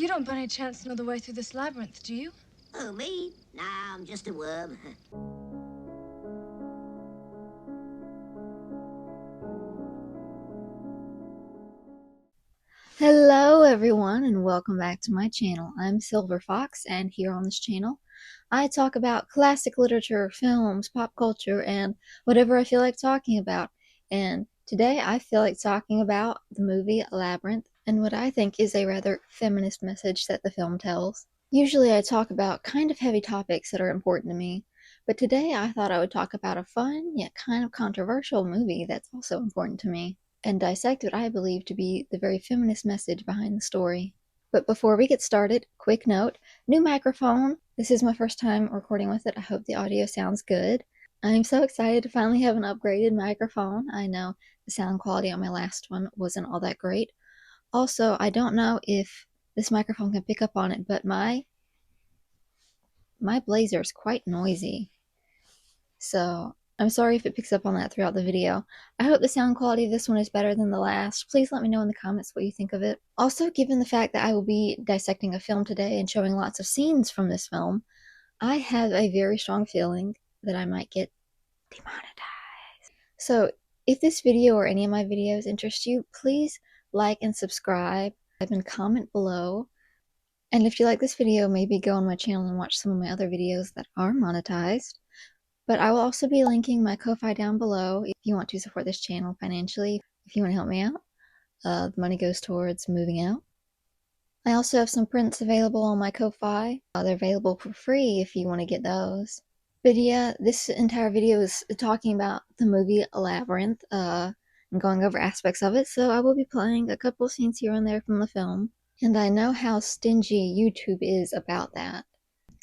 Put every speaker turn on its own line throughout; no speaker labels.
You don't by any chance know the way through this labyrinth, do you?
Oh, me? Nah, I'm just a worm.
Hello everyone and welcome back to my channel. I'm Silver Fox, and here on this channel I talk about classic literature, films, pop culture, and whatever I feel like talking about. And today I feel like talking about the movie Labyrinth and what I think is a rather feminist message that the film tells. Usually I talk about kind of heavy topics that are important to me, but today I thought I would talk about a fun yet kind of controversial movie that's also important to me, and dissect what I believe to be the very feminist message behind the story. But before we get started, quick note, new microphone. This is my first time recording with it. I hope the audio sounds good. I'm so excited to finally have an upgraded microphone. I know the sound quality on my last one wasn't all that great. Also, I don't know if this microphone can pick up on it, but my blazer is quite noisy. So I'm sorry if it picks up on that throughout the video. I hope the sound quality of this one is better than the last. Please let me know in the comments what you think of it. Also, given the fact that I will be dissecting a film today and showing lots of scenes from this film, I have a very strong feeling that I might get demonetized. So if this video or any of my videos interest you, please like and subscribe and comment below. And if you like this video, maybe go on my channel and watch some of my other videos that are monetized. But I will also be linking my Ko-Fi down below if you want to support this channel financially. If you want to help me out, the money goes towards moving out. I also have some prints available on my Ko-Fi. They're available for free if you want to get those. But yeah, this entire video is talking about the movie Labyrinth and going over aspects of it, so I will be playing a couple scenes here and there from the film. And I know how stingy YouTube is about that.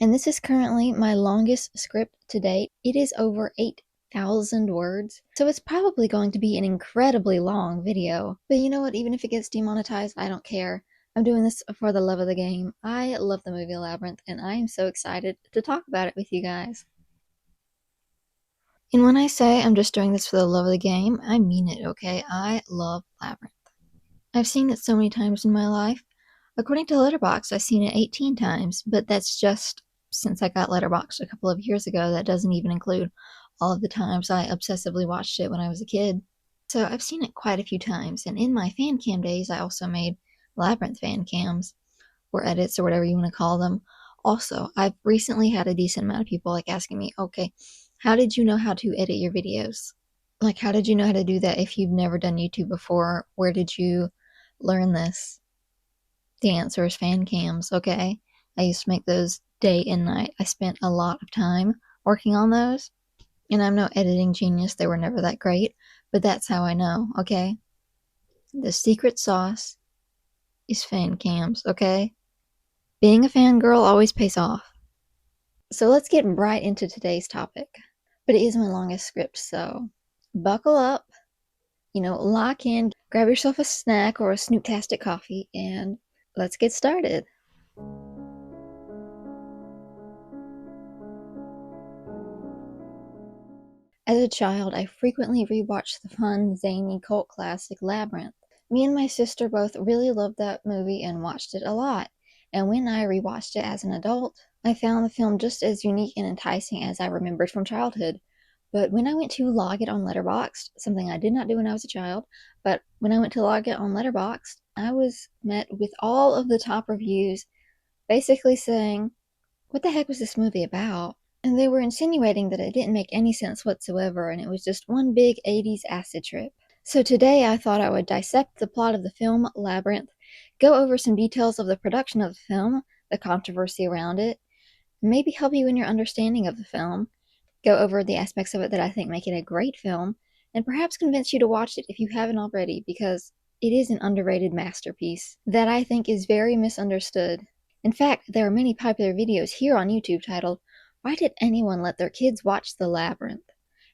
And this is currently my longest script to date. It is over 8,000 words, so it's probably going to be an incredibly long video. But you know what, even if it gets demonetized, I don't care. I'm doing this for the love of the game. I love the movie Labyrinth, and I am so excited to talk about it with you guys. And when I say I'm just doing this for the love of the game, I mean it, okay? I love Labyrinth. I've seen it so many times in my life. According to Letterboxd, I've seen it 18 times, but that's just since I got Letterboxd a couple of years ago. That doesn't even include all of the times I obsessively watched it when I was a kid. So I've seen it quite a few times, and in my fan cam days, I also made Labyrinth fan cams, or edits, or whatever you want to call them. Also, I've recently had a decent amount of people like asking me, okay, how did you know how to edit your videos? Like, how did you know how to do that if you've never done YouTube before? Where did you learn this? The answer is fan cams, okay? I used to make those day and night. I spent a lot of time working on those, and I'm no editing genius. They were never that great, but that's how I know, okay? The secret sauce is fan cams, okay? Being a fangirl always pays off. So let's get right into today's topic. But it is my longest script, so buckle up, lock in, grab yourself a snack or a snoot-tastic coffee, and let's get started. As a child, I frequently rewatched the fun, zany cult classic Labyrinth. Me and my sister both really loved that movie and watched it a lot. And when I rewatched it as an adult, I found the film just as unique and enticing as I remembered from childhood. But when I went to log it on Letterboxd, something I did not do when I was a child, but when I went to log it on Letterboxd, I was met with all of the top reviews basically saying, what the heck was this movie about? And they were insinuating that it didn't make any sense whatsoever, and it was just one big 80s acid trip. So today I thought I would dissect the plot of the film Labyrinth, go over some details of the production of the film, the controversy around it, maybe help you in your understanding of the film, go over the aspects of it that I think make it a great film, and perhaps convince you to watch it if you haven't already, because it is an underrated masterpiece that I think is very misunderstood. In fact, there are many popular videos here on YouTube titled, "Why did anyone let their kids watch The Labyrinth?"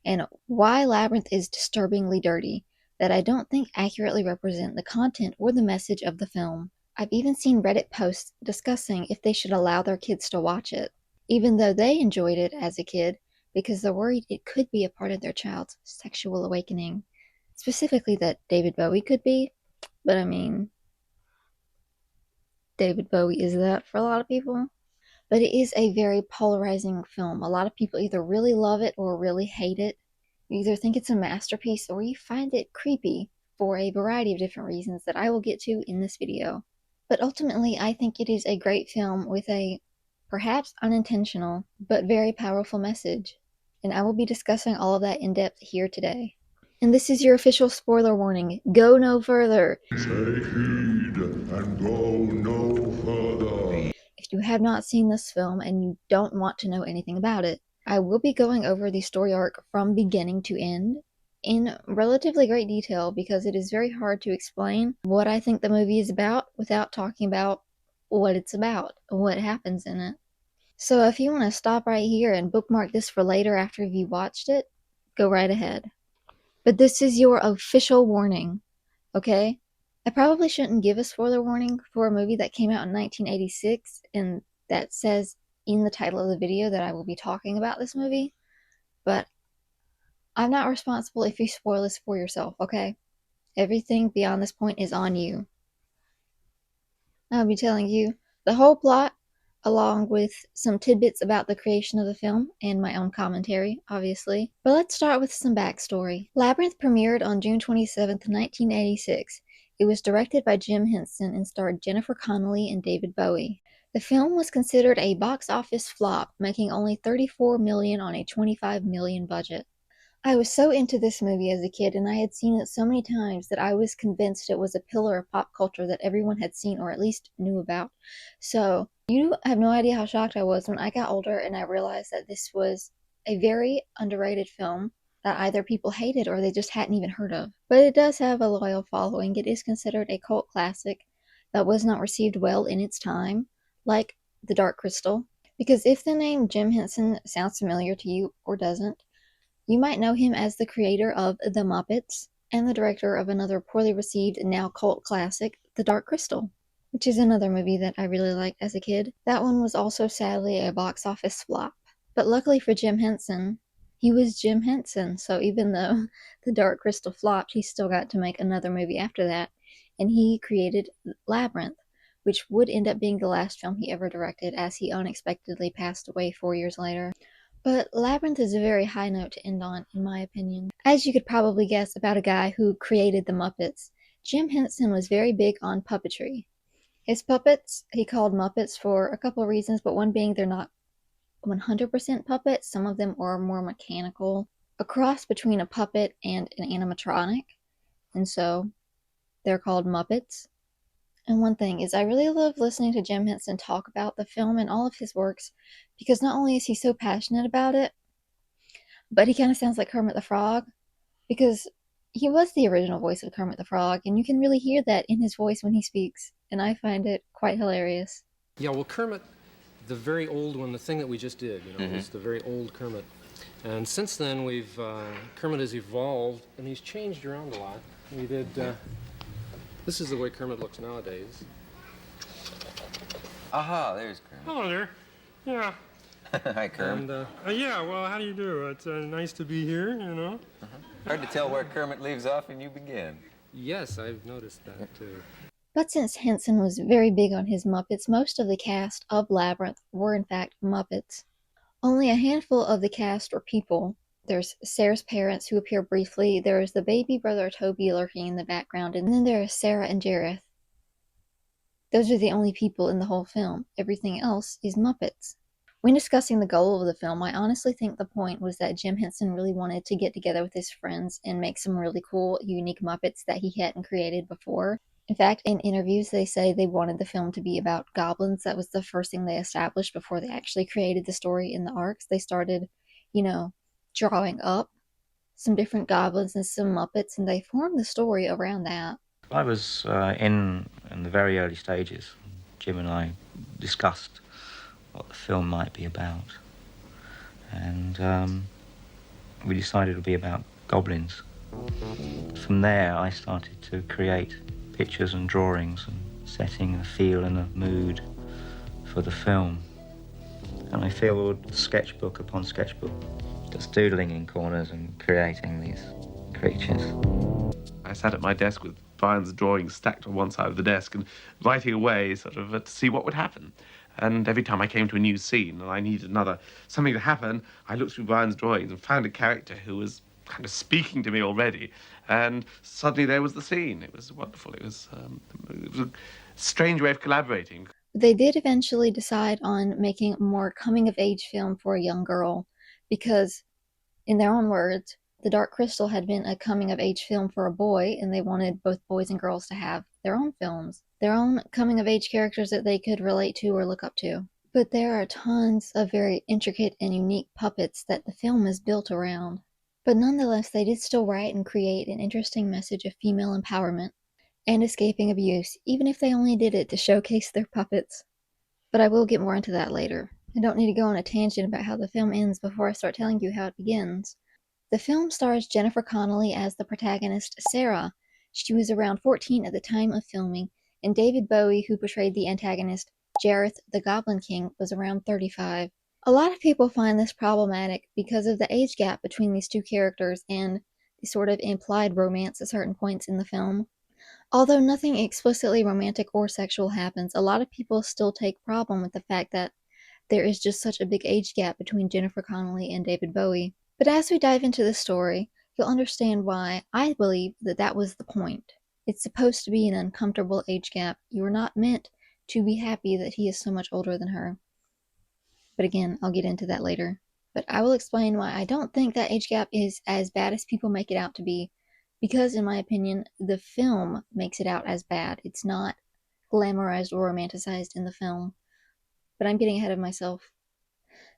and "Why Labyrinth is Disturbingly Dirty," that I don't think accurately represent the content or the message of the film. I've even seen Reddit posts discussing if they should allow their kids to watch it, even though they enjoyed it as a kid because they're worried it could be a part of their child's sexual awakening. Specifically that David Bowie could be, but I mean, David Bowie is that for a lot of people. But it is a very polarizing film. A lot of people either really love it or really hate it. You either think it's a masterpiece or you find it creepy for a variety of different reasons that I will get to in this video. But ultimately, I think it is a great film with a perhaps unintentional but very powerful message. And I will be discussing all of that in depth here today. And this is your official spoiler warning. Go no further.
Take heed and go no further.
If you have not seen this film and you don't want to know anything about it, I will be going over the story arc from beginning to end in relatively great detail because it is very hard to explain what I think the movie is about without talking about what it's about, what happens in it. So if you want to stop right here and bookmark this for later after you watched it, go right ahead. But this is your official warning, okay? I probably shouldn't give a spoiler warning for a movie that came out in 1986 and that says in the title of the video that I will be talking about this movie, but I'm not responsible if you spoil this for yourself, okay? Everything beyond this point is on you. I'll be telling you the whole plot, along with some tidbits about the creation of the film and my own commentary, obviously. But let's start with some backstory. Labyrinth premiered on June 27th, 1986. It was directed by Jim Henson and starred Jennifer Connelly and David Bowie. The film was considered a box office flop, making only $34 million on a $25 million budget. I was so into this movie as a kid, and I had seen it so many times that I was convinced it was a pillar of pop culture that everyone had seen or at least knew about. So, you have no idea how shocked I was when I got older and I realized that this was a very underrated film that either people hated or they just hadn't even heard of. But it does have a loyal following. It is considered a cult classic that was not received well in its time, like The Dark Crystal. Because if the name Jim Henson sounds familiar to you or doesn't, you might know him as the creator of The Muppets and the director of another poorly received, now cult classic, The Dark Crystal, which is another movie that I really liked as a kid. That one was also sadly a box office flop. But luckily for Jim Henson, he was Jim Henson, so even though The Dark Crystal flopped, he still got to make another movie after that, and he created Labyrinth, which would end up being the last film he ever directed as he unexpectedly passed away 4 years later. But Labyrinth is a very high note to end on, in my opinion. As you could probably guess about a guy who created the Muppets, Jim Henson was very big on puppetry. His puppets, he called Muppets for a couple of reasons, but one being they're not 100% puppets. Some of them are more mechanical, a cross between a puppet and an animatronic, and so they're called Muppets. And one thing is I really love listening to Jim Henson talk about the film and all of his works because not only is he so passionate about it, but he kind of sounds like Kermit the Frog because he was the original voice of Kermit the Frog and you can really hear that in his voice when he speaks, and I find it quite hilarious.
Yeah, well, Kermit, the very old one, the thing that we just did, is the very old Kermit. And since then, Kermit has evolved and he's changed around a lot. We did... This is the way Kermit looks nowadays.
Aha, there's Kermit.
Hello there. Yeah.
Hi, Kermit.
And, yeah, well, how do you do? It's nice to be here, you know.
Hard to tell where Kermit leaves off and you begin.
Yes, I've noticed that, too.
But since Henson was very big on his Muppets, most of the cast of Labyrinth were in fact Muppets. Only a handful of the cast were people. There's Sarah's parents who appear briefly, there's the baby brother Toby lurking in the background, and then there's Sarah and Jareth. Those are the only people in the whole film. Everything else is Muppets. When discussing the goal of the film, I honestly think the point was that Jim Henson really wanted to get together with his friends and make some really cool, unique Muppets that he hadn't created before. In fact, in interviews, they say they wanted the film to be about goblins. That was the first thing they established before they actually created the story in the arcs. They started, drawing up some different goblins and some Muppets, and they formed the story around that.
I was in the very early stages. Jim and I discussed what the film might be about, and we decided it would be about goblins. From there, I started to create pictures and drawings and setting a feel and a mood for the film. And I filled sketchbook upon sketchbook, just doodling in corners and creating these creatures.
I sat at my desk with Brian's drawings stacked on one side of the desk and writing away sort of to see what would happen. And every time I came to a new scene and I needed something to happen, I looked through Brian's drawings and found a character who was kind of speaking to me already. And suddenly there was the scene. It was wonderful. It was a strange way of collaborating.
They did eventually decide on making a more coming-of-age film for a young girl because, in their own words, The Dark Crystal had been a coming-of-age film for a boy, and they wanted both boys and girls to have their own films, their own coming-of-age characters that they could relate to or look up to. But there are tons of very intricate and unique puppets that the film is built around. But nonetheless, they did still write and create an interesting message of female empowerment and escaping abuse, even if they only did it to showcase their puppets. But I will get more into that later. I don't need to go on a tangent about how the film ends before I start telling you how it begins. The film stars Jennifer Connelly as the protagonist, Sarah. She was around 14 at the time of filming, and David Bowie, who portrayed the antagonist, Jareth the Goblin King, was around 35. A lot of people find this problematic because of the age gap between these two characters and the sort of implied romance at certain points in the film. Although nothing explicitly romantic or sexual happens, a lot of people still take problem with the fact that there is just such a big age gap between Jennifer Connelly and David Bowie. But as we dive into the story, you'll understand why I believe that was the point. It's supposed to be an uncomfortable age gap. You are not meant to be happy that he is so much older than her. But again, I'll get into that later. But I will explain why I don't think that age gap is as bad as people make it out to be. Because, in my opinion, the film makes it out as bad. It's not glamorized or romanticized in the film. But I'm getting ahead of myself.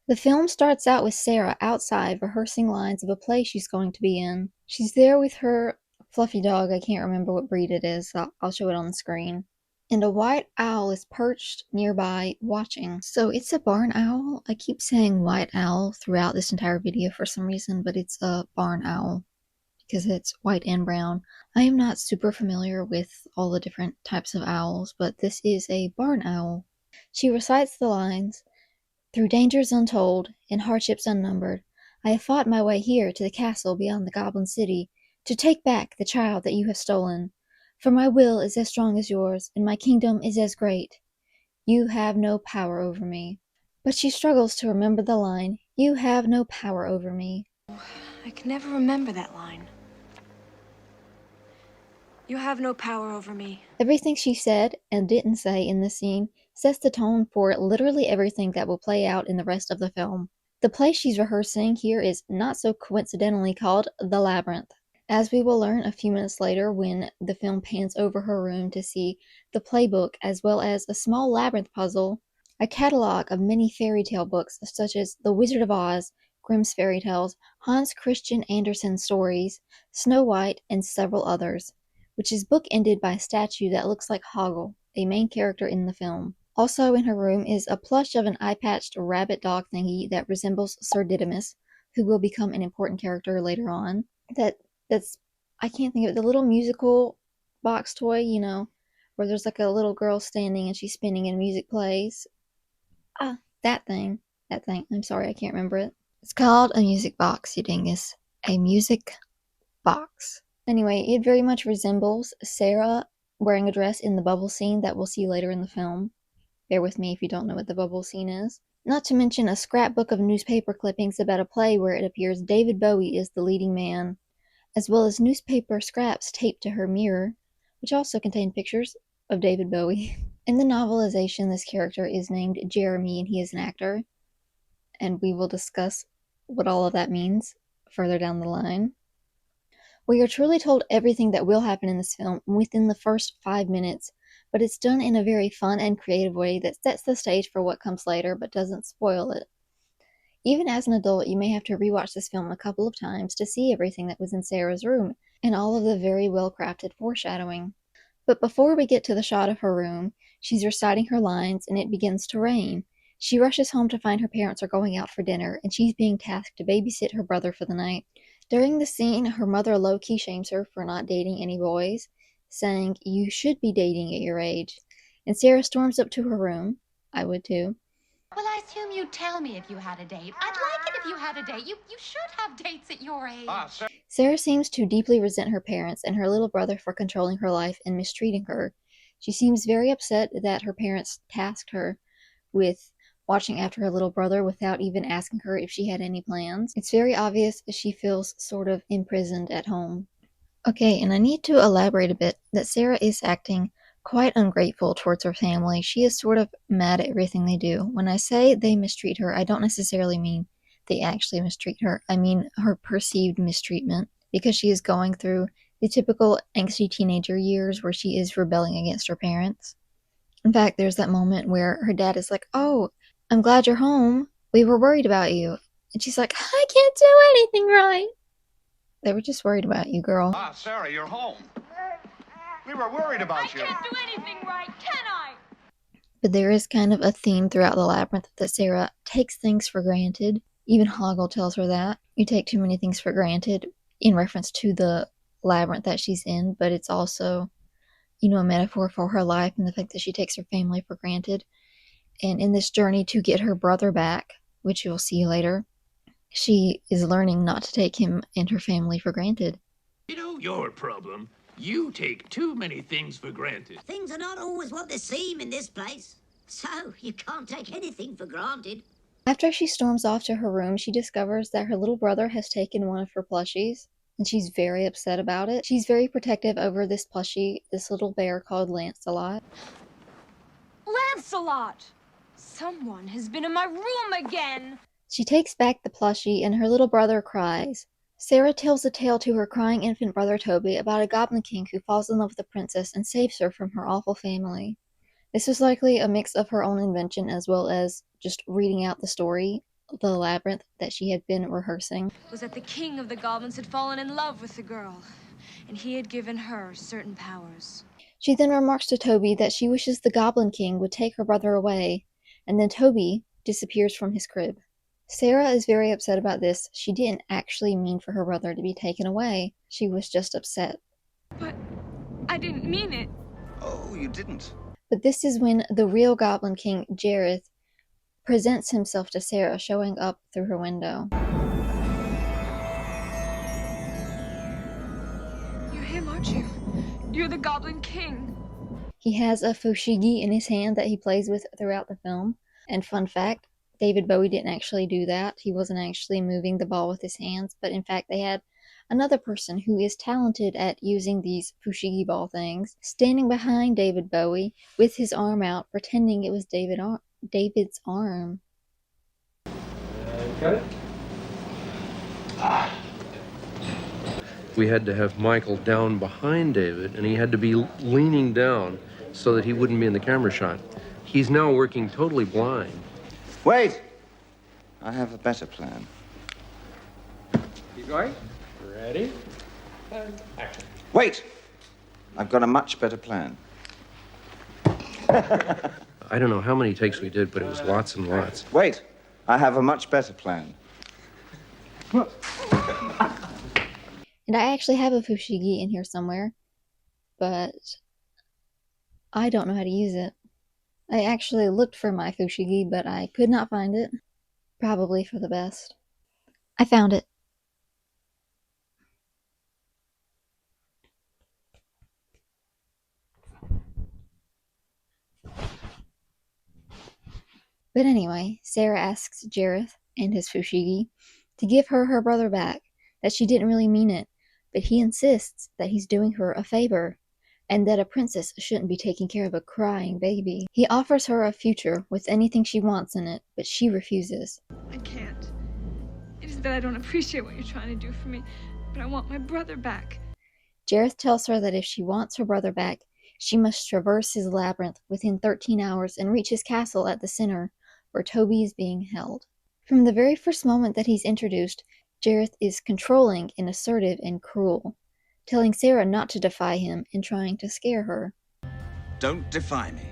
The film starts out with Sarah outside rehearsing lines of a play she's going to be in. She's there with her fluffy dog. I can't remember what breed it is. I'll show it on the screen. And a white owl is perched nearby watching. So it's a barn owl. I keep saying white owl throughout this entire video for some reason, but it's a barn owl, because it's white and brown. I am not super familiar with all the different types of owls, but this is a barn owl. She recites the lines, "Through dangers untold and hardships unnumbered, I have fought my way here to the castle beyond the Goblin City, to take back the child that you have stolen. For my will is as strong as yours, and my kingdom is as great. You have no power over me." But she struggles to remember the line, "You have no power over me."
I can never remember that line. You have no power over me.
Everything she said and didn't say in this scene sets the tone for literally everything that will play out in the rest of the film. The play she's rehearsing here is not so coincidentally called The Labyrinth, as we will learn a few minutes later when the film pans over her room to see the playbook as well as a small labyrinth puzzle, a catalog of many fairy tale books such as The Wizard of Oz, Grimm's Fairy Tales, Hans Christian Andersen's stories, Snow White, and several others, which is bookended by a statue that looks like Hoggle, a main character in the film. Also in her room is a plush of an eye-patched rabbit dog thingy that resembles Sir Didymus, who will become an important character later on. That's I can't think of it, the little musical box toy, where there's like a little girl standing and she's spinning and music plays. That thing. I'm sorry, I can't remember it. It's called a music box, you dingus. A music box. Anyway, it very much resembles Sarah wearing a dress in the bubble scene that we'll see later in the film. Bear with me if you don't know what the bubble scene is. Not to mention a scrapbook of newspaper clippings about a play where it appears David Bowie is the leading man, as well as newspaper scraps taped to her mirror, which also contain pictures of David Bowie. In the novelization, this character is named Jeremy, and he is an actor, and we will discuss what all of that means further down the line. We are truly told everything that will happen in this film within the first 5 minutes, but it's done in a very fun and creative way that sets the stage for what comes later but doesn't spoil it. Even as an adult, you may have to rewatch this film a couple of times to see everything that was in Sarah's room and all of the very well-crafted foreshadowing. But before we get to the shot of her room, she's reciting her lines and it begins to rain. She rushes home to find her parents are going out for dinner and she's being tasked to babysit her brother for the night. During the scene, her mother low-key shames her for not dating any boys, saying, "You should be dating at your age." And Sarah storms up to her room. I would too.
Well, I assume you'd tell me if you had a date. I'd like it if you had a date. You should have dates at your age.
Sarah seems to deeply resent her parents and her little brother for controlling her life and mistreating her. She seems very upset that her parents tasked her with watching after her little brother without even asking her if she had any plans. It's very obvious she feels sort of imprisoned at home. Okay, and I need to elaborate a bit that Sarah is acting quite ungrateful towards her family. She is sort of mad at everything they do. When I say they mistreat her, I don't necessarily mean they actually mistreat her. I mean her perceived mistreatment, because she is going through the typical angsty teenager years where she is rebelling against her parents. In fact, there's that moment where her dad is like, "Oh, I'm glad you're home. We were worried about you." And she's like, "I can't do anything right." They were just worried about you, girl.
Ah, Sarah, you're home. We were worried about you.
I can't do anything right, can I?
But there is kind of a theme throughout the Labyrinth that Sarah takes things for granted. Even Hoggle tells her that. You take too many things for granted, in reference to the labyrinth that she's in, but it's also, a metaphor for her life and the fact that she takes her family for granted. And in this journey to get her brother back, which you'll see later, she is learning not to take him and her family for granted.
You know your problem. You take too many things for granted.
Things are not always what they seem in this place. So, you can't take anything for granted.
After she storms off to her room, she discovers that her little brother has taken one of her plushies, and she's very upset about it. She's very protective over this plushie, this little bear called Lancelot.
Lancelot! Someone has been in my room again!
She takes back the plushie, and her little brother cries. Sarah tells a tale to her crying infant brother Toby about a goblin king who falls in love with a princess and saves her from her awful family. This was likely a mix of her own invention as well as just reading out the story, the labyrinth, that she had been rehearsing.
It was that the king of the goblins had fallen in love with the girl, and he had given her certain powers.
She then remarks to Toby that she wishes the Goblin King would take her brother away, and then Toby disappears from his crib. Sarah is very upset about this. She didn't actually mean for her brother to be taken away. She was just upset.
But I didn't mean it.
Oh, you didn't?
But this is when the real Goblin King, Jareth, presents himself to Sarah, showing up through her window.
You're him, aren't you? You're the Goblin King.
He has a fushigi in his hand that he plays with throughout the film. And fun fact, David Bowie didn't actually do that. He wasn't actually moving the ball with his hands, but in fact they had another person who is talented at using these fushigi ball things, standing behind David Bowie with his arm out, pretending it was David's arm.
Got it? We had to have Michael down behind David, and he had to be leaning down so that he wouldn't be in the camera shot. He's now working totally blind.
Wait! I have a better plan.
Keep going. Ready? And action.
Wait! I've got a much better plan.
I don't know how many takes we did, but it was lots and lots.
Wait! I have a much better plan.
And I actually have a fushigi in here somewhere, but I don't know how to use it. I actually looked for my fushigi, but I could not find it. Probably for the best. I found it. But anyway, Sarah asks Jareth and his fushigi to give her her brother back, that she didn't really mean it, but he insists that he's doing her a favor, and that a princess shouldn't be taking care of a crying baby. He offers her a future with anything she wants in it, but she refuses.
I can't. It is that I don't appreciate what you're trying to do for me, but I want my brother back.
Jareth tells her that if she wants her brother back, she must traverse his labyrinth within 13 hours and reach his castle at the center, where Toby is being held. From the very first moment that he's introduced, Jareth is controlling and assertive and cruel, telling Sarah not to defy him and trying to scare her.
Don't defy me.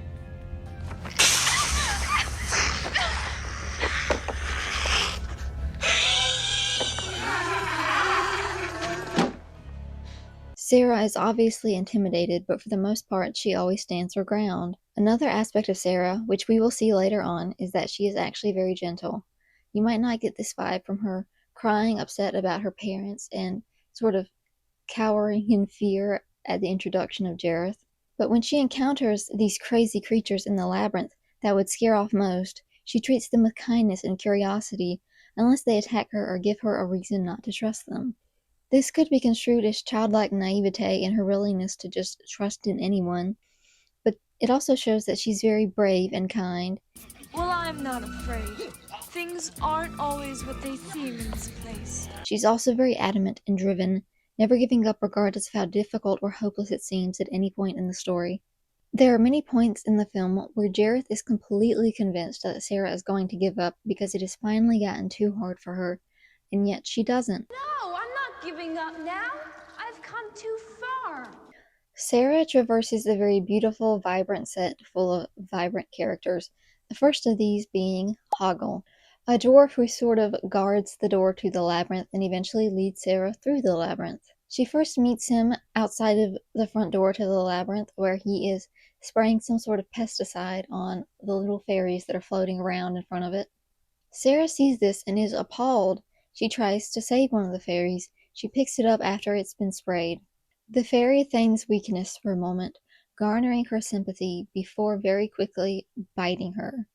Sarah is obviously intimidated, but for the most part, she always stands her ground. Another aspect of Sarah, which we will see later on, is that she is actually very gentle. You might not get this vibe from her crying upset about her parents and sort of cowering in fear at the introduction of Jareth. But when she encounters these crazy creatures in the labyrinth that would scare off most, she treats them with kindness and curiosity unless they attack her or give her a reason not to trust them. This could be construed as childlike naivete in her willingness to just trust in anyone, but it also shows that she's very brave and kind.
Well, I'm not afraid. Things aren't always what they seem in this place.
She's also very adamant and driven, never giving up regardless of how difficult or hopeless it seems at any point in the story. There are many points in the film where Jareth is completely convinced that Sarah is going to give up because it has finally gotten too hard for her, and yet she doesn't.
No, I'm not giving up now. I've come too far.
Sarah traverses a very beautiful, vibrant set full of vibrant characters, the first of these being Hoggle, a dwarf who sort of guards the door to the labyrinth and eventually leads Sarah through the labyrinth. She first meets him outside of the front door to the labyrinth, where he is spraying some sort of pesticide on the little fairies that are floating around in front of it. Sarah sees this and is appalled. She tries to save one of the fairies. She picks it up after it's been sprayed. The fairy feigns weakness for a moment, garnering her sympathy before very quickly biting her.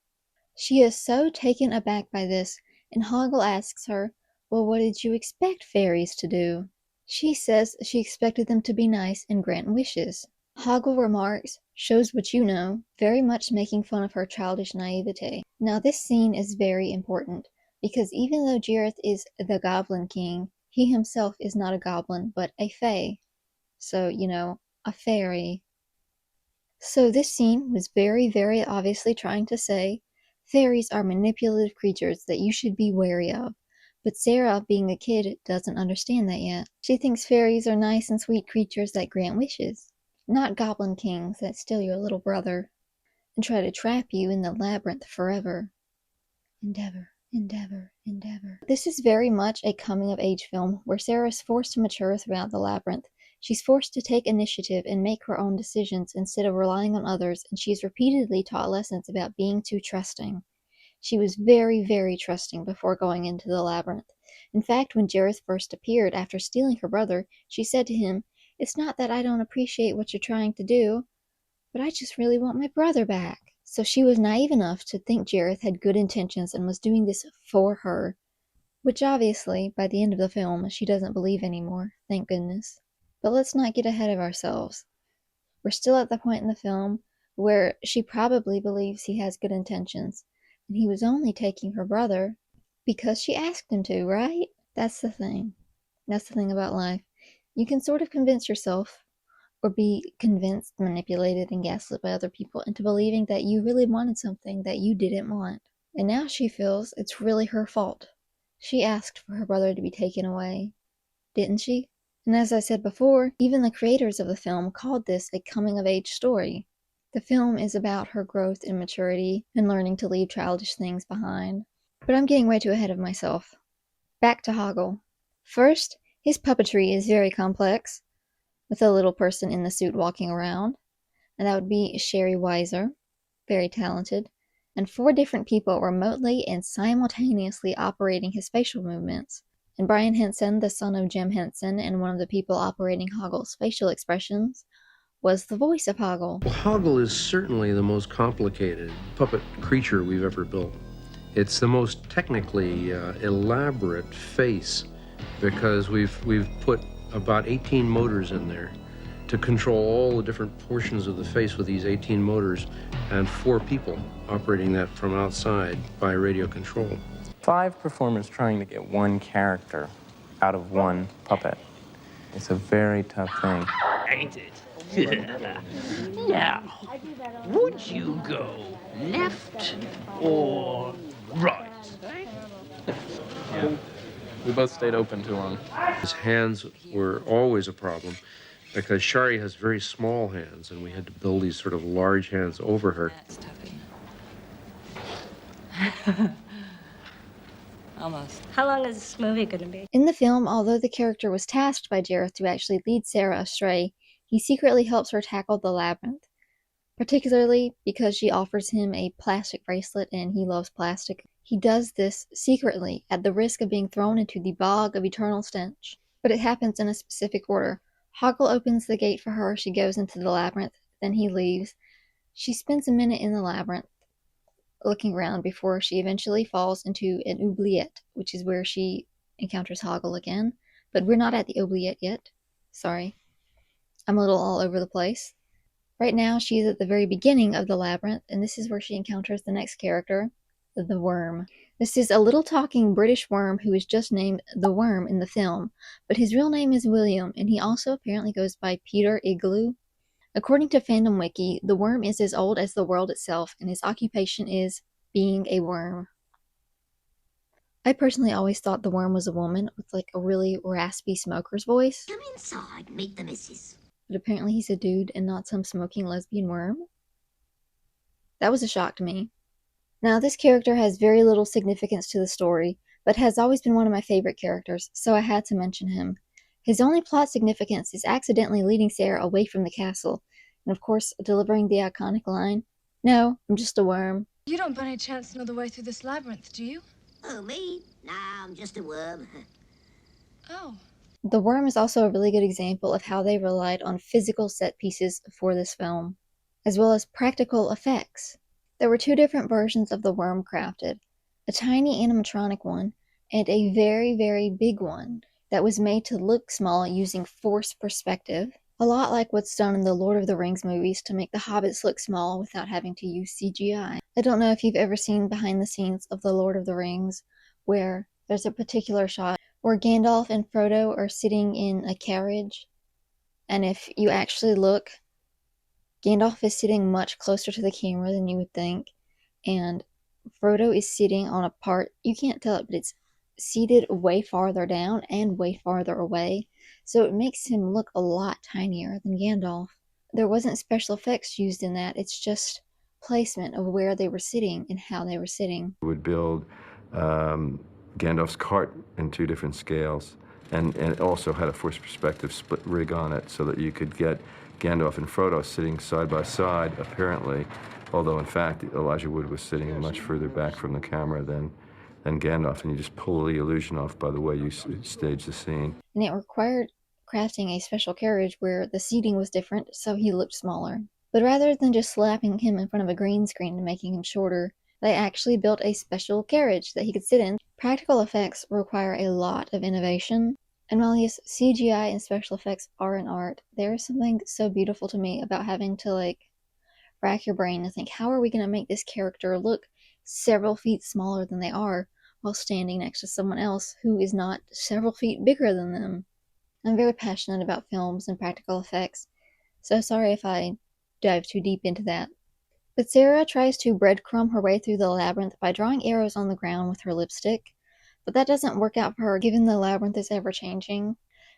She is so taken aback by this, and Hoggle asks her, "Well, what did you expect fairies to do?" She says she expected them to be nice and grant wishes. Hoggle remarks, "Shows what you know," very much making fun of her childish naivete. Now this scene is very important, because even though Jareth is the Goblin King, he himself is not a goblin, but a fae. So, a fairy. So this scene was very, very obviously trying to say, fairies are manipulative creatures that you should be wary of. But Sarah, being a kid, doesn't understand that yet. She thinks fairies are nice and sweet creatures that grant wishes, not goblin kings that steal your little brother and try to trap you in the labyrinth forever. Endeavor, endeavor, endeavor. This is very much a coming-of-age film where Sarah is forced to mature throughout the labyrinth. She's forced to take initiative and make her own decisions instead of relying on others, and she's repeatedly taught lessons about being too trusting. She was very, very trusting before going into the labyrinth. In fact, when Jareth first appeared after stealing her brother, she said to him, "It's not that I don't appreciate what you're trying to do, but I just really want my brother back." So she was naive enough to think Jareth had good intentions and was doing this for her, which obviously, by the end of the film, she doesn't believe anymore, thank goodness. But let's not get ahead of ourselves. We're still at the point in the film where she probably believes he has good intentions, and he was only taking her brother because she asked him to, right? That's the thing. That's the thing about life. You can sort of convince yourself, or be convinced, manipulated, and gaslit by other people into believing that you really wanted something that you didn't want. And now she feels it's really her fault. She asked for her brother to be taken away, didn't she? And as I said before, even the creators of the film called this a coming-of-age story. The film is about her growth and maturity and learning to leave childish things behind. But I'm getting way too ahead of myself. Back to Hoggle. First, his puppetry is very complex, with a little person in the suit walking around, and that would be Sherry Weiser, very talented, and 4 different people remotely and simultaneously operating his facial movements. And Brian Henson, the son of Jim Henson and one of the people operating Hoggle's facial expressions, was the voice of Hoggle.
Well, Hoggle is certainly the most complicated puppet creature we've ever built. It's the most technically elaborate face because we've put about 18 motors in there to control all the different portions of the face with these 18 motors, and 4 people operating that from outside by radio control.
5 performers trying to get one character out of one puppet. It's a very tough thing.
Ain't it? Now, would you go left or right?
Yeah. We both stayed open too long.
His hands were always a problem because Shari has very small hands, and we had to build these sort of large hands over her.
Almost. How long is this movie going to be?
In the film, although the character was tasked by Jareth to actually lead Sarah astray, he secretly helps her tackle the labyrinth, particularly because she offers him a plastic bracelet and he loves plastic. He does this secretly at the risk of being thrown into the bog of eternal stench. But it happens in a specific order. Hoggle opens the gate for her, she goes into the labyrinth, then he leaves. She spends a minute in the labyrinth, looking around before she eventually falls into an oubliette, which is where she encounters Hoggle again. But we're not at the oubliette yet. Sorry. I'm a little all over the place. Right now, she's at the very beginning of the labyrinth, and this is where she encounters the next character, the Worm. This is a little talking British worm who is just named the Worm in the film, but his real name is William, and he also apparently goes by Peter Igloo. According to Fandom Wiki, the worm is as old as the world itself, and his occupation is being a worm. I personally always thought the worm was a woman with like a really raspy smoker's voice.
Come inside, meet the missus.
But apparently he's a dude and not some smoking lesbian worm. That was a shock to me. Now, this character has very little significance to the story, but has always been one of my favorite characters, so I had to mention him. His only plot significance is accidentally leading Sarah away from the castle, and of course, delivering the iconic line, "No, I'm just a worm."
You don't by any chance know the way through this labyrinth, do you?
Oh, me? Nah, I'm just a worm.
Oh.
The Worm is also a really good example of how they relied on physical set pieces for this film, as well as practical effects. There were two different versions of the Worm crafted, a tiny animatronic one and a very, very big one that was made to look small using forced perspective, a lot like what's done in the Lord of the Rings movies to make the hobbits look small without having to use CGI. I don't know if you've ever seen behind the scenes of the Lord of the Rings, where there's a particular shot where Gandalf and Frodo are sitting in a carriage, and if you actually look, Gandalf is sitting much closer to the camera than you would think, and Frodo is sitting on a part, you can't tell it, but it's seated way farther down and way farther away, so it makes him look a lot tinier than Gandalf. There wasn't special effects used in that, it's just placement of where they were sitting and how they were sitting.
Would build Gandalf's cart in two different scales, and it also had a forced perspective split rig on it so that you could get Gandalf and Frodo sitting side by side, apparently, although in fact Elijah Wood was sitting much further back from the camera than Gandalf, and you just pull the illusion off by the way you stage the scene.
And it required crafting a special carriage where the seating was different, so he looked smaller. But rather than just slapping him in front of a green screen and making him shorter, they actually built a special carriage that he could sit in. Practical effects require a lot of innovation, and while yes, CGI and special effects are an art, there is something so beautiful to me about having to rack your brain and think, how are we going to make this character look several feet smaller than they are while standing next to someone else who is not several feet bigger than them? I'm very passionate about films and practical effects, so sorry if I dive too deep into that. But Sarah tries to breadcrumb her way through the labyrinth by drawing arrows on the ground with her lipstick, but that doesn't work out for her given the labyrinth is ever-changing,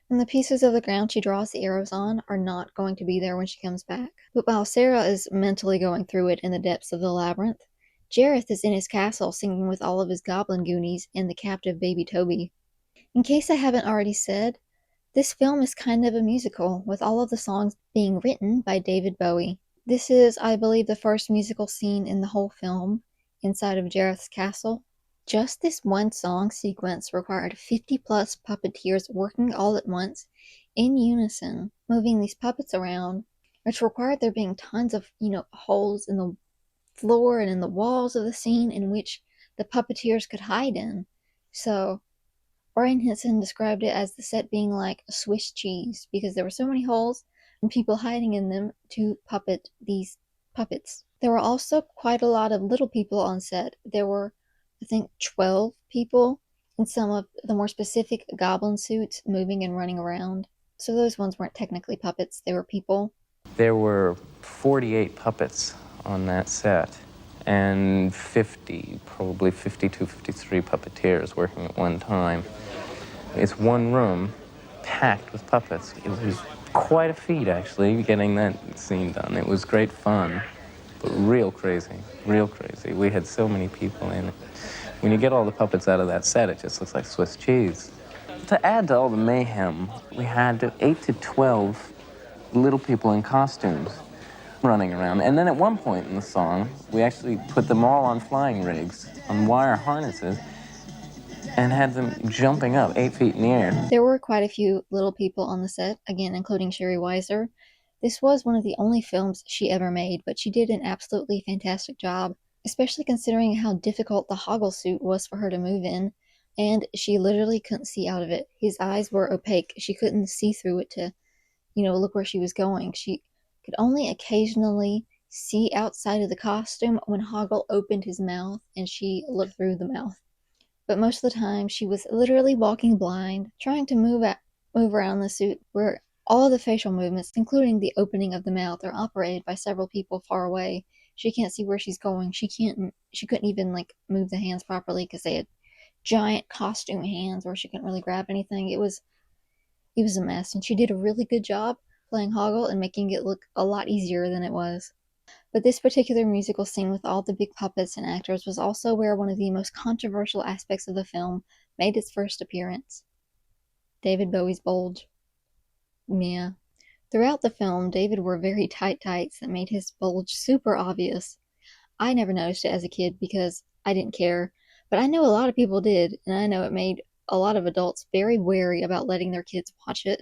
and the pieces of the ground she draws the arrows on are not going to be there when she comes back. But while Sarah is mentally going through it in the depths of the labyrinth, Jareth is in his castle singing with all of his goblin goonies and the captive baby Toby. In case I haven't already said, this film is kind of a musical, with all of the songs being written by David Bowie. This is, I believe, the first musical scene in the whole film, inside of Jareth's castle. Just this one song sequence required 50-plus puppeteers working all at once, in unison, moving these puppets around, which required there being tons of, holes in the floor and in the walls of the scene in which the puppeteers could hide in. So Brian Henson described it as the set being like a Swiss cheese, because there were so many holes and people hiding in them to puppet these puppets. There were also quite a lot of little people on set. There were, I think, 12 people in some of the more specific goblin suits moving and running around. So those ones weren't technically puppets, they were people.
There were 48 puppets on that set, and 52, 53 puppeteers working at one time. It's one room packed with puppets. It was quite a feat, actually, getting that scene done. It was great fun, but real crazy, real crazy. We had so many people in it. When you get all the puppets out of that set, it just looks like Swiss cheese. To add to all the mayhem, we had 8 to 12 little people in costumes. running around. And then at one point in the song, we actually put them all on flying rigs, on wire harnesses, and had them jumping up 8 feet in the air.
There were quite a few little people on the set, again including Sherry Weiser. This was one of the only films she ever made, but she did an absolutely fantastic job, especially considering how difficult the Hoggle suit was for her to move in, and she literally couldn't see out of it. His eyes were opaque. She couldn't see through it to, look where she was going. She could only occasionally see outside of the costume when Hoggle opened his mouth and she looked through the mouth. But most of the time, she was literally walking blind, trying to move around the suit, where all the facial movements, including the opening of the mouth, are operated by several people far away. She can't see where she's going. She couldn't even move the hands properly because they had giant costume hands where she couldn't really grab anything. It was a mess, and she did a really good job playing Hoggle and making it look a lot easier than it was. But this particular musical scene with all the big puppets and actors was also where one of the most controversial aspects of the film made its first appearance. David Bowie's bulge. Yeah. Throughout the film, David wore very tight tights that made his bulge super obvious. I never noticed it as a kid because I didn't care, but I know a lot of people did, and I know it made a lot of adults very wary about letting their kids watch it.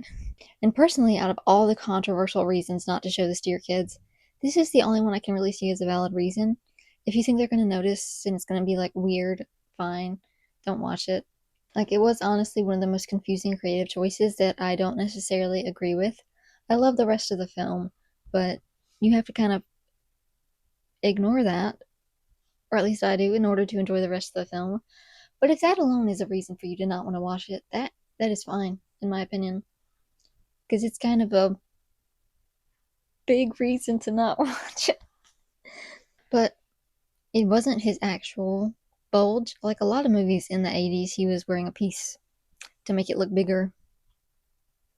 And personally, out of all the controversial reasons not to show this to your kids, this is the only one I can really see as a valid reason. If you think they're going to notice and it's going to be weird, fine, don't watch it. It was honestly one of the most confusing creative choices that I don't necessarily agree with. I love the rest of the film, but you have to kind of ignore that, or at least I do, in order to enjoy the rest of the film. But if that alone is a reason for you to not want to watch it, that is fine, in my opinion. Because it's kind of a big reason to not watch it. But it wasn't his actual bulge. Like a lot of movies in the 80s, he was wearing a piece to make it look bigger.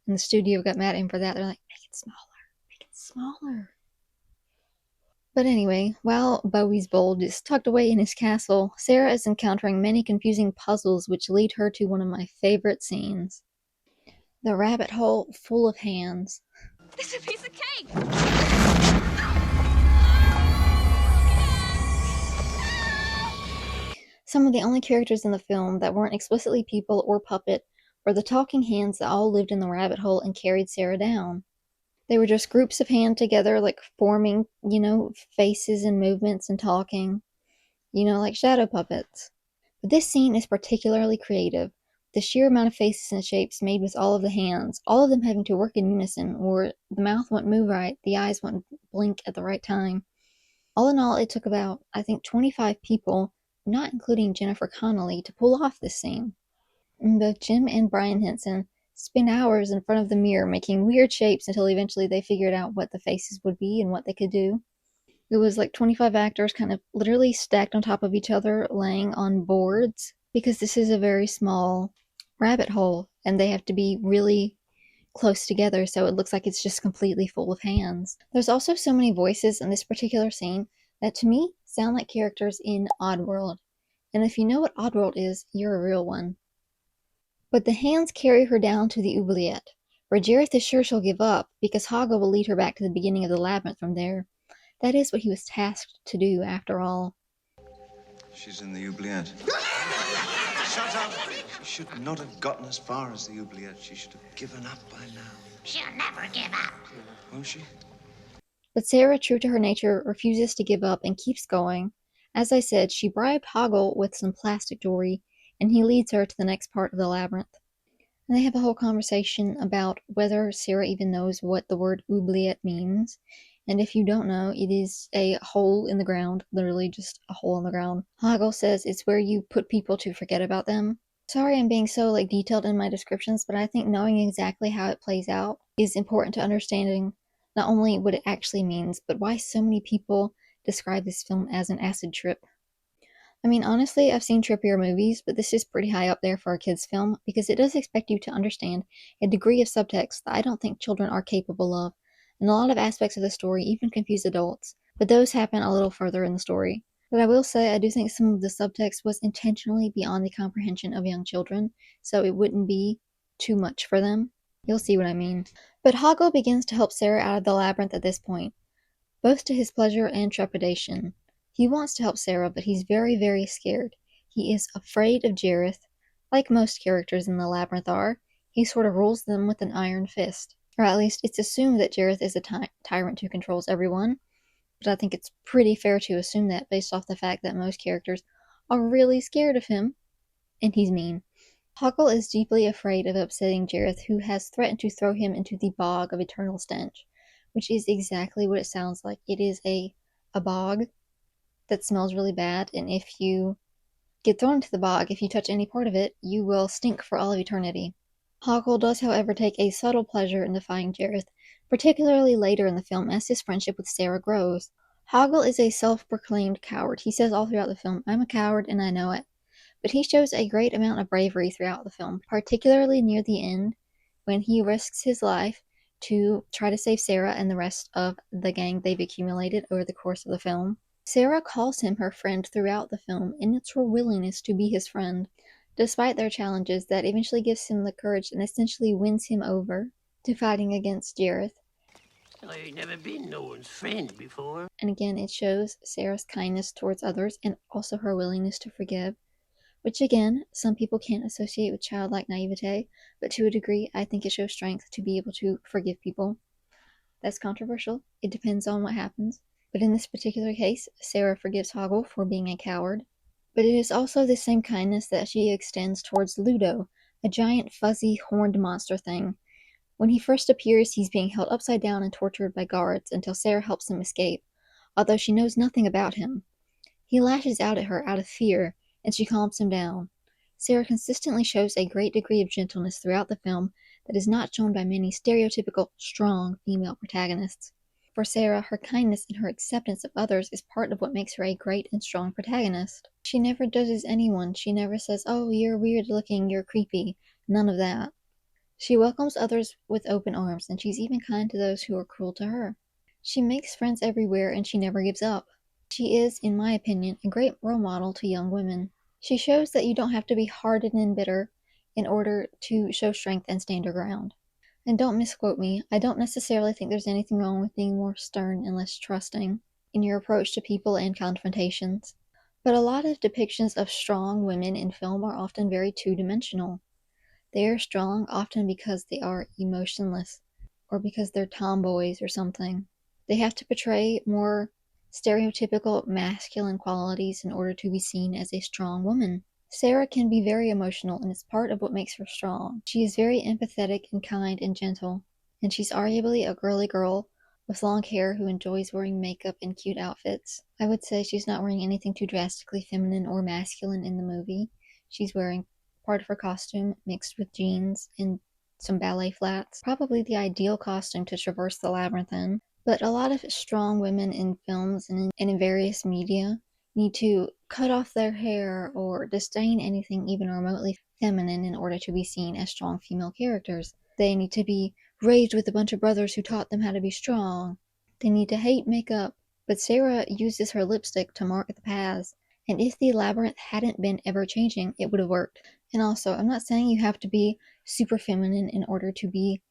And the studio got mad at him for that. They're like, make it smaller, make it smaller. But anyway, while Bowie's bulge is tucked away in his castle, Sarah is encountering many confusing puzzles which lead her to one of my favorite scenes. The rabbit hole full of hands.
It's a piece of cake!
Some of the only characters in the film that weren't explicitly people or puppet were the talking hands that all lived in the rabbit hole and carried Sarah down. They were just groups of hands together, forming, faces and movements and talking, like shadow puppets. But this scene is particularly creative. The sheer amount of faces and shapes made with all of the hands, all of them having to work in unison, or the mouth wouldn't move right, the eyes wouldn't blink at the right time. All in all, it took about, I think, 25 people, not including Jennifer Connelly, to pull off this scene. And both Jim and Brian Henson spent hours in front of the mirror making weird shapes until eventually they figured out what the faces would be and what they could do. It was 25 actors kind of literally stacked on top of each other, laying on boards, because this is a very small rabbit hole, and they have to be really close together so it looks like it's just completely full of hands. There's also so many voices in this particular scene that to me sound like characters in Oddworld. And if you know what Oddworld is, you're a real one. But the hands carry her down to the Oubliette, where Jareth is sure she'll give up because Hoggle will lead her back to the beginning of the labyrinth from there. That is what he was tasked to do, after all.
She's in the Oubliette. Shut up! She should not have gotten as far as the Oubliette. She should have given up by now.
She'll never give up.
Won't she?
But Sarah, true to her nature, refuses to give up and keeps going. As I said, she bribed Hoggle with some plastic jewelry, and he leads her to the next part of the labyrinth. And they have a whole conversation about whether Sarah even knows what the word oubliette means. And if you don't know, it is a hole in the ground, literally just a hole in the ground. Hoggle says it's where you put people to forget about them. Sorry I'm being so detailed in my descriptions, but I think knowing exactly how it plays out is important to understanding not only what it actually means, but why so many people describe this film as an acid trip. I mean, honestly, I've seen trippier movies, but this is pretty high up there for a kids' film because it does expect you to understand a degree of subtext that I don't think children are capable of, and a lot of aspects of the story even confuse adults, but those happen a little further in the story. But I will say I do think some of the subtext was intentionally beyond the comprehension of young children, so it wouldn't be too much for them. You'll see what I mean. But Hoggle begins to help Sarah out of the labyrinth at this point. both to his pleasure and trepidation. He wants to help Sarah, but he's very, very scared. He is afraid of Jareth. Like most characters in the Labyrinth are, he sort of rules them with an iron fist. Or at least it's assumed that Jareth is a tyrant who controls everyone, but I think it's pretty fair to assume that based off the fact that most characters are really scared of him, and he's mean. Hoggle is deeply afraid of upsetting Jareth, who has threatened to throw him into the bog of eternal stench, which is exactly what it sounds like. It is a bog that smells really bad, and if you get thrown into the bog, if you touch any part of it, you will stink for all of eternity. Hoggle does, however, take a subtle pleasure in defying Jareth, particularly later in the film as his friendship with Sarah grows. Hoggle is a self-proclaimed coward. He says all throughout the film, "I'm a coward and I know it." But he shows a great amount of bravery throughout the film, particularly near the end, when he risks his life to try to save Sarah and the rest of the gang they've accumulated over the course of the film. Sarah calls him her friend throughout the film, and it's her willingness to be his friend, despite their challenges, that eventually gives him the courage and essentially wins him over to fighting against Jareth.
I ain't never been no one's friend before.
And again, it shows Sarah's kindness towards others and also her willingness to forgive, which again, some people can't associate with childlike naivete, but to a degree, I think it shows strength to be able to forgive people. That's controversial. It depends on what happens. But in this particular case, Sarah forgives Hoggle for being a coward. But it is also the same kindness that she extends towards Ludo, a giant fuzzy horned monster thing. When he first appears, he's being held upside down and tortured by guards until Sarah helps him escape, although she knows nothing about him. He lashes out at her out of fear, and she calms him down. Sarah consistently shows a great degree of gentleness throughout the film that is not shown by many stereotypical, strong female protagonists. For Sarah, her kindness and her acceptance of others is part of what makes her a great and strong protagonist. She never judges anyone. She never says, "Oh, you're weird looking, you're creepy." None of that. She welcomes others with open arms, and she's even kind to those who are cruel to her. She makes friends everywhere, and she never gives up. She is, in my opinion, a great role model to young women. She shows that you don't have to be hardened and bitter in order to show strength and stand your ground. And don't misquote me, I don't necessarily think there's anything wrong with being more stern and less trusting in your approach to people and confrontations. But a lot of depictions of strong women in film are often very two-dimensional. They are strong often because they are emotionless, or because they're tomboys or something. They have to portray more stereotypical masculine qualities in order to be seen as a strong woman. Sarah can be very emotional, and it's part of what makes her strong. She is very empathetic and kind and gentle, and she's arguably a girly girl with long hair who enjoys wearing makeup and cute outfits. I would say she's not wearing anything too drastically feminine or masculine in the movie. She's wearing part of her costume mixed with jeans and some ballet flats. Probably the ideal costume to traverse the labyrinth in. But a lot of strong women in films and in various media need to cut off their hair or disdain anything even remotely feminine in order to be seen as strong female characters. They need to be raised with a bunch of brothers who taught them how to be strong. They need to hate makeup. But Sarah uses her lipstick to mark the paths, and if the labyrinth hadn't been ever-changing, it would have worked. And also, I'm not saying you have to be super feminine in order to be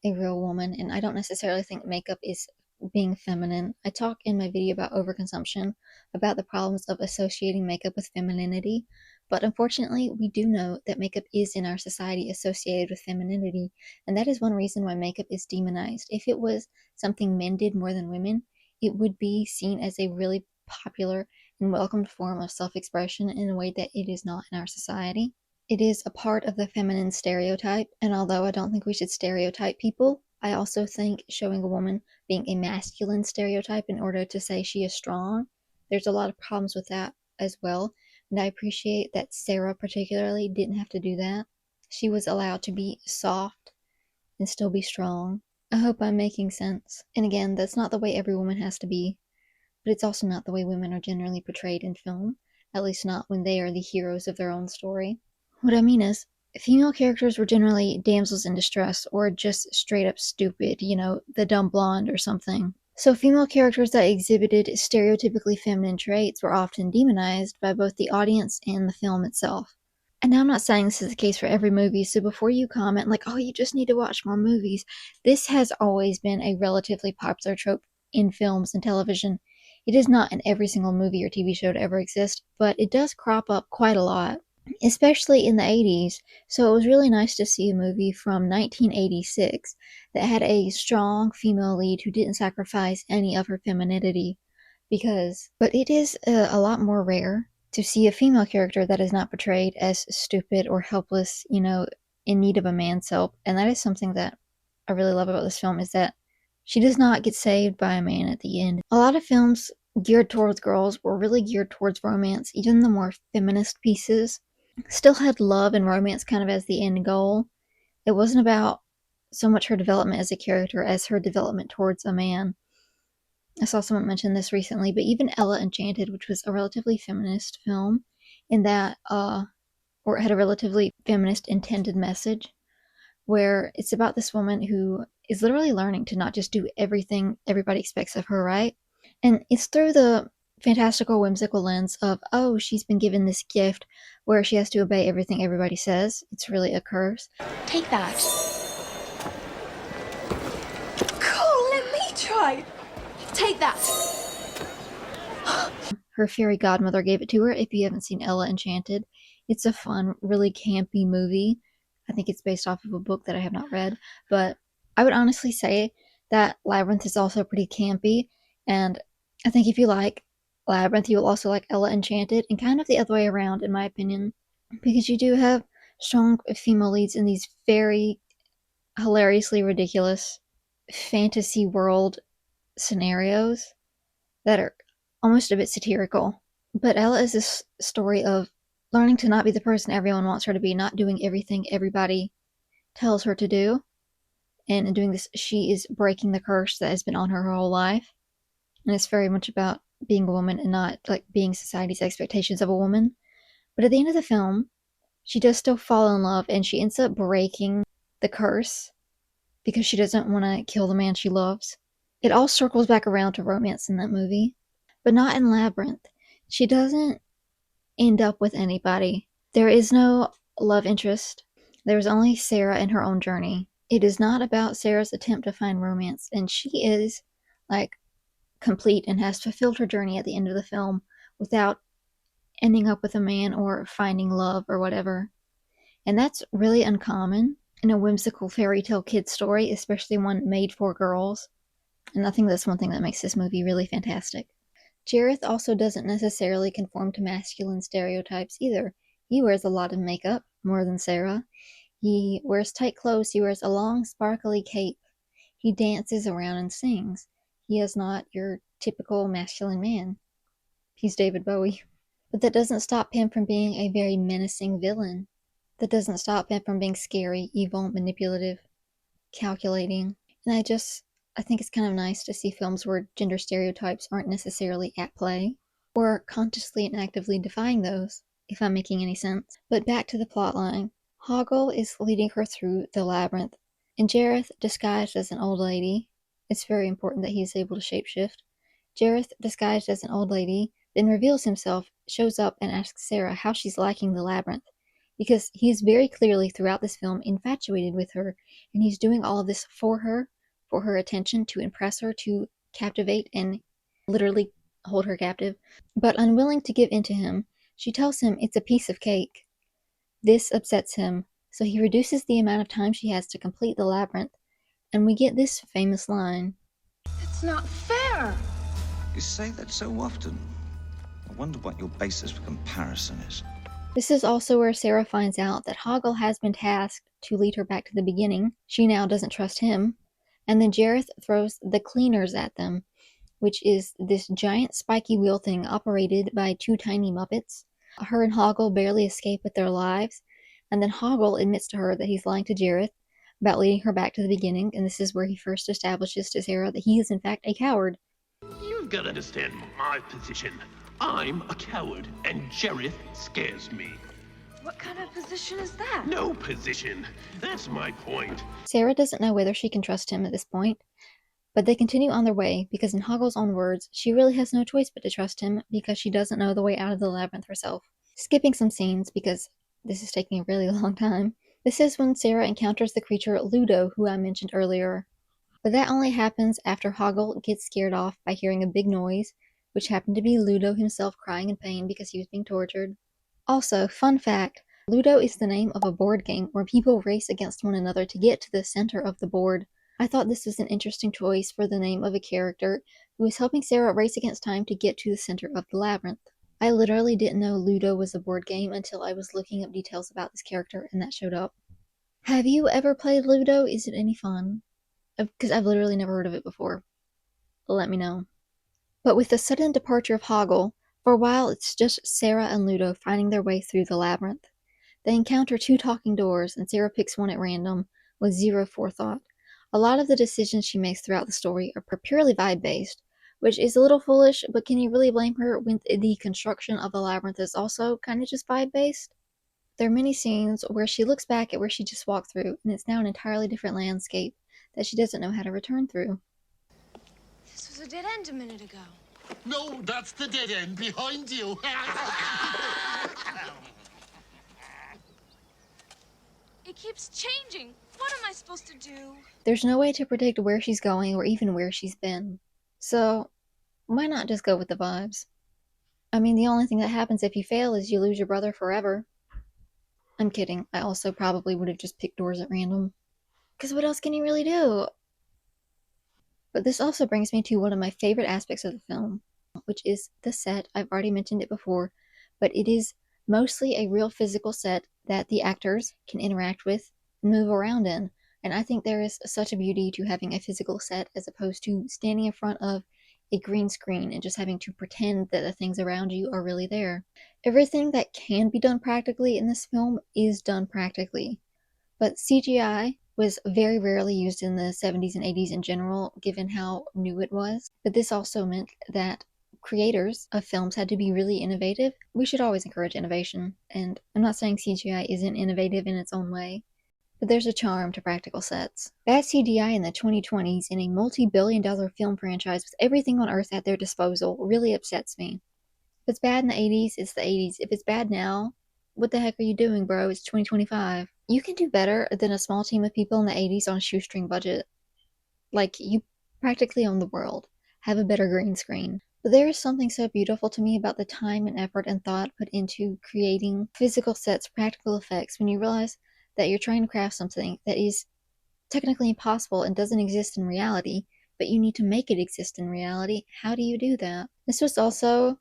a real woman, and I don't necessarily think makeup is being feminine. I talk in my video about overconsumption about the problems of associating makeup with femininity, but unfortunately we do know that makeup is in our society associated with femininity, and that is one reason why makeup is demonized. If it was something men did more than women, it would be seen as a really popular and welcomed form of self-expression in a way that it is not in our society. It is a part of the feminine stereotype, and although I don't think we should stereotype people, I also think showing a woman being a masculine stereotype in order to say she is strong, there's a lot of problems with that as well, and I appreciate that Sarah particularly didn't have to do that. She was allowed to be soft and still be strong. I hope I'm making sense. And again, that's not the way every woman has to be, but it's also not the way women are generally portrayed in film, at least not when they are the heroes of their own story. What I mean is, female characters were generally damsels in distress, or just straight up stupid, the dumb blonde or something. So female characters that exhibited stereotypically feminine traits were often demonized by both the audience and the film itself. And now I'm not saying this is the case for every movie, so before you comment like, "Oh, you just need to watch more movies," this has always been a relatively popular trope in films and television. It is not in every single movie or TV show to ever exist, but it does crop up quite a lot, especially in the 80s. So it was really nice to see a movie from 1986 that had a strong female lead who didn't sacrifice any of her femininity. But it is a lot more rare to see a female character that is not portrayed as stupid or helpless, in need of a man's help. And that is something that I really love about this film, is that she does not get saved by a man at the end. A lot of films geared towards girls were really geared towards romance. Even the more feminist pieces still had love and romance kind of as the end goal. It wasn't about so much her development as a character as her development towards a man. I saw someone mention this recently, but even Ella Enchanted, which was a relatively feminist film, in that, or it had a relatively feminist intended message, where it's about this woman who is literally learning to not just do everything everybody expects of her, right? And it's through the fantastical, whimsical lens of, oh, she's been given this gift where she has to obey everything everybody says. It's really a curse.
Take that. Cool, let me try. Take that.
Her fairy godmother gave it to her. If you haven't seen Ella Enchanted, it's a fun, really campy movie. I think it's based off of a book that I have not read, but I would honestly say that Labyrinth is also pretty campy, and I think if you like Labyrinth, you will also like Ella Enchanted, and kind of the other way around, in my opinion, because you do have strong female leads in these very hilariously ridiculous fantasy world scenarios that are almost a bit satirical. But Ella is this story of learning to not be the person everyone wants her to be, not doing everything everybody tells her to do. And in doing this, she is breaking the curse that has been on her whole life. And it's very much about being a woman and not like being society's expectations of a woman. But at the end of the film, she does still fall in love, and she ends up breaking the curse because she doesn't want to kill the man she loves. It all circles back around to romance in that movie, but not in Labyrinth. She doesn't end up with anybody. There is no love interest. There's only Sarah and her own journey. It is not about Sarah's attempt to find romance, and she is, complete and has fulfilled her journey at the end of the film without ending up with a man or finding love or whatever. And that's really uncommon in a whimsical fairy tale kid story, especially one made for girls. And I think that's one thing that makes this movie really fantastic. Jareth also doesn't necessarily conform to masculine stereotypes either. He wears a lot of makeup, more than Sarah. He wears tight clothes. He wears a long, sparkly cape. He dances around and sings. He is not your typical masculine man. He's David Bowie. But that doesn't stop him from being a very menacing villain. That doesn't stop him from being scary, evil, manipulative, calculating. And I think it's kind of nice to see films where gender stereotypes aren't necessarily at play, or consciously and actively defying those, if I'm making any sense. But back to the plotline. Hoggle is leading her through the labyrinth, and Jareth, disguised as an old lady, it's very important that he's able to shapeshift. Jareth, disguised as an old lady, then reveals himself, shows up, and asks Sarah how she's liking the labyrinth, because he's very clearly throughout this film infatuated with her, and he's doing all of this for her attention, to impress her, to captivate and literally hold her captive. But unwilling to give in to him, she tells him it's a piece of cake. This upsets him, so he reduces the amount of time she has to complete the labyrinth, and we get this famous line.
It's not fair!
You say that so often. I wonder what your basis for comparison is.
This is also where Sarah finds out that Hoggle has been tasked to lead her back to the beginning. She now doesn't trust him. And then Jareth throws the cleaners at them, which is this giant spiky wheel thing operated by two tiny muppets. Her and Hoggle barely escape with their lives, and then Hoggle admits to her that he's lying to Jareth about leading her back to the beginning, and this is where he first establishes to Sarah that he is in fact a coward.
You've got to understand my position. I'm a coward, and Jareth scares me.
What kind of position is that?
No position. That's my point.
Sarah doesn't know whether she can trust him at this point, but they continue on their way because, in Hoggle's own words, she really has no choice but to trust him because she doesn't know the way out of the labyrinth herself. Skipping some scenes because this is taking a really long time, this is when Sarah encounters the creature Ludo, who I mentioned earlier. But that only happens after Hoggle gets scared off by hearing a big noise, which happened to be Ludo himself crying in pain because he was being tortured. Also, fun fact, Ludo is the name of a board game where people race against one another to get to the center of the board. I thought this was an interesting choice for the name of a character who is helping Sarah race against time to get to the center of the labyrinth. I literally didn't know Ludo was a board game until I was looking up details about this character and that showed up. Have you ever played Ludo? Is it any fun? Because I've literally never heard of it before. Let me know. But with the sudden departure of Hoggle, for a while it's just Sarah and Ludo finding their way through the labyrinth. They encounter 2 talking doors, and Sarah picks one at random, with zero forethought. A lot of the decisions she makes throughout the story are purely vibe-based, which is a little foolish, but can you really blame her when the construction of the labyrinth is also kind of just vibe-based? There are many scenes where she looks back at where she just walked through, and it's now an entirely different landscape that she doesn't know how to return through.
This was a dead end a minute ago.
No, that's the dead end behind you.
It keeps changing. What am I supposed to do?
There's no way to predict where she's going or even where she's been. So, why not just go with the vibes? I mean, the only thing that happens if you fail is you lose your brother forever. I'm kidding. I also probably would have just picked doors at random. Because what else can you really do? But this also brings me to one of my favorite aspects of the film, which is the set. I've already mentioned it before, but it is mostly a real physical set that the actors can interact with and move around in. And I think there is such a beauty to having a physical set as opposed to standing in front of a green screen and just having to pretend that the things around you are really there. Everything that can be done practically in this film is done practically. But CGI was very rarely used in the 70s and 80s in general, given how new it was. But this also meant that creators of films had to be really innovative. We should always encourage innovation, and I'm not saying CGI isn't innovative in its own way, but there's a charm to practical sets. Bad CGI in the 2020s in a multi-billion-dollar film franchise with everything on Earth at their disposal really upsets me. If it's bad in the 80s, it's the 80s. If it's bad now, what the heck are you doing, bro? It's 2025. You can do better than a small team of people in the 80s on a shoestring budget. Like, you practically own the world. Have a better green screen. But there is something so beautiful to me about the time and effort and thought put into creating physical sets, practical effects, when you realize that you're trying to craft something that is technically impossible and doesn't exist in reality, but you need to make it exist in reality. How do you do that? This was also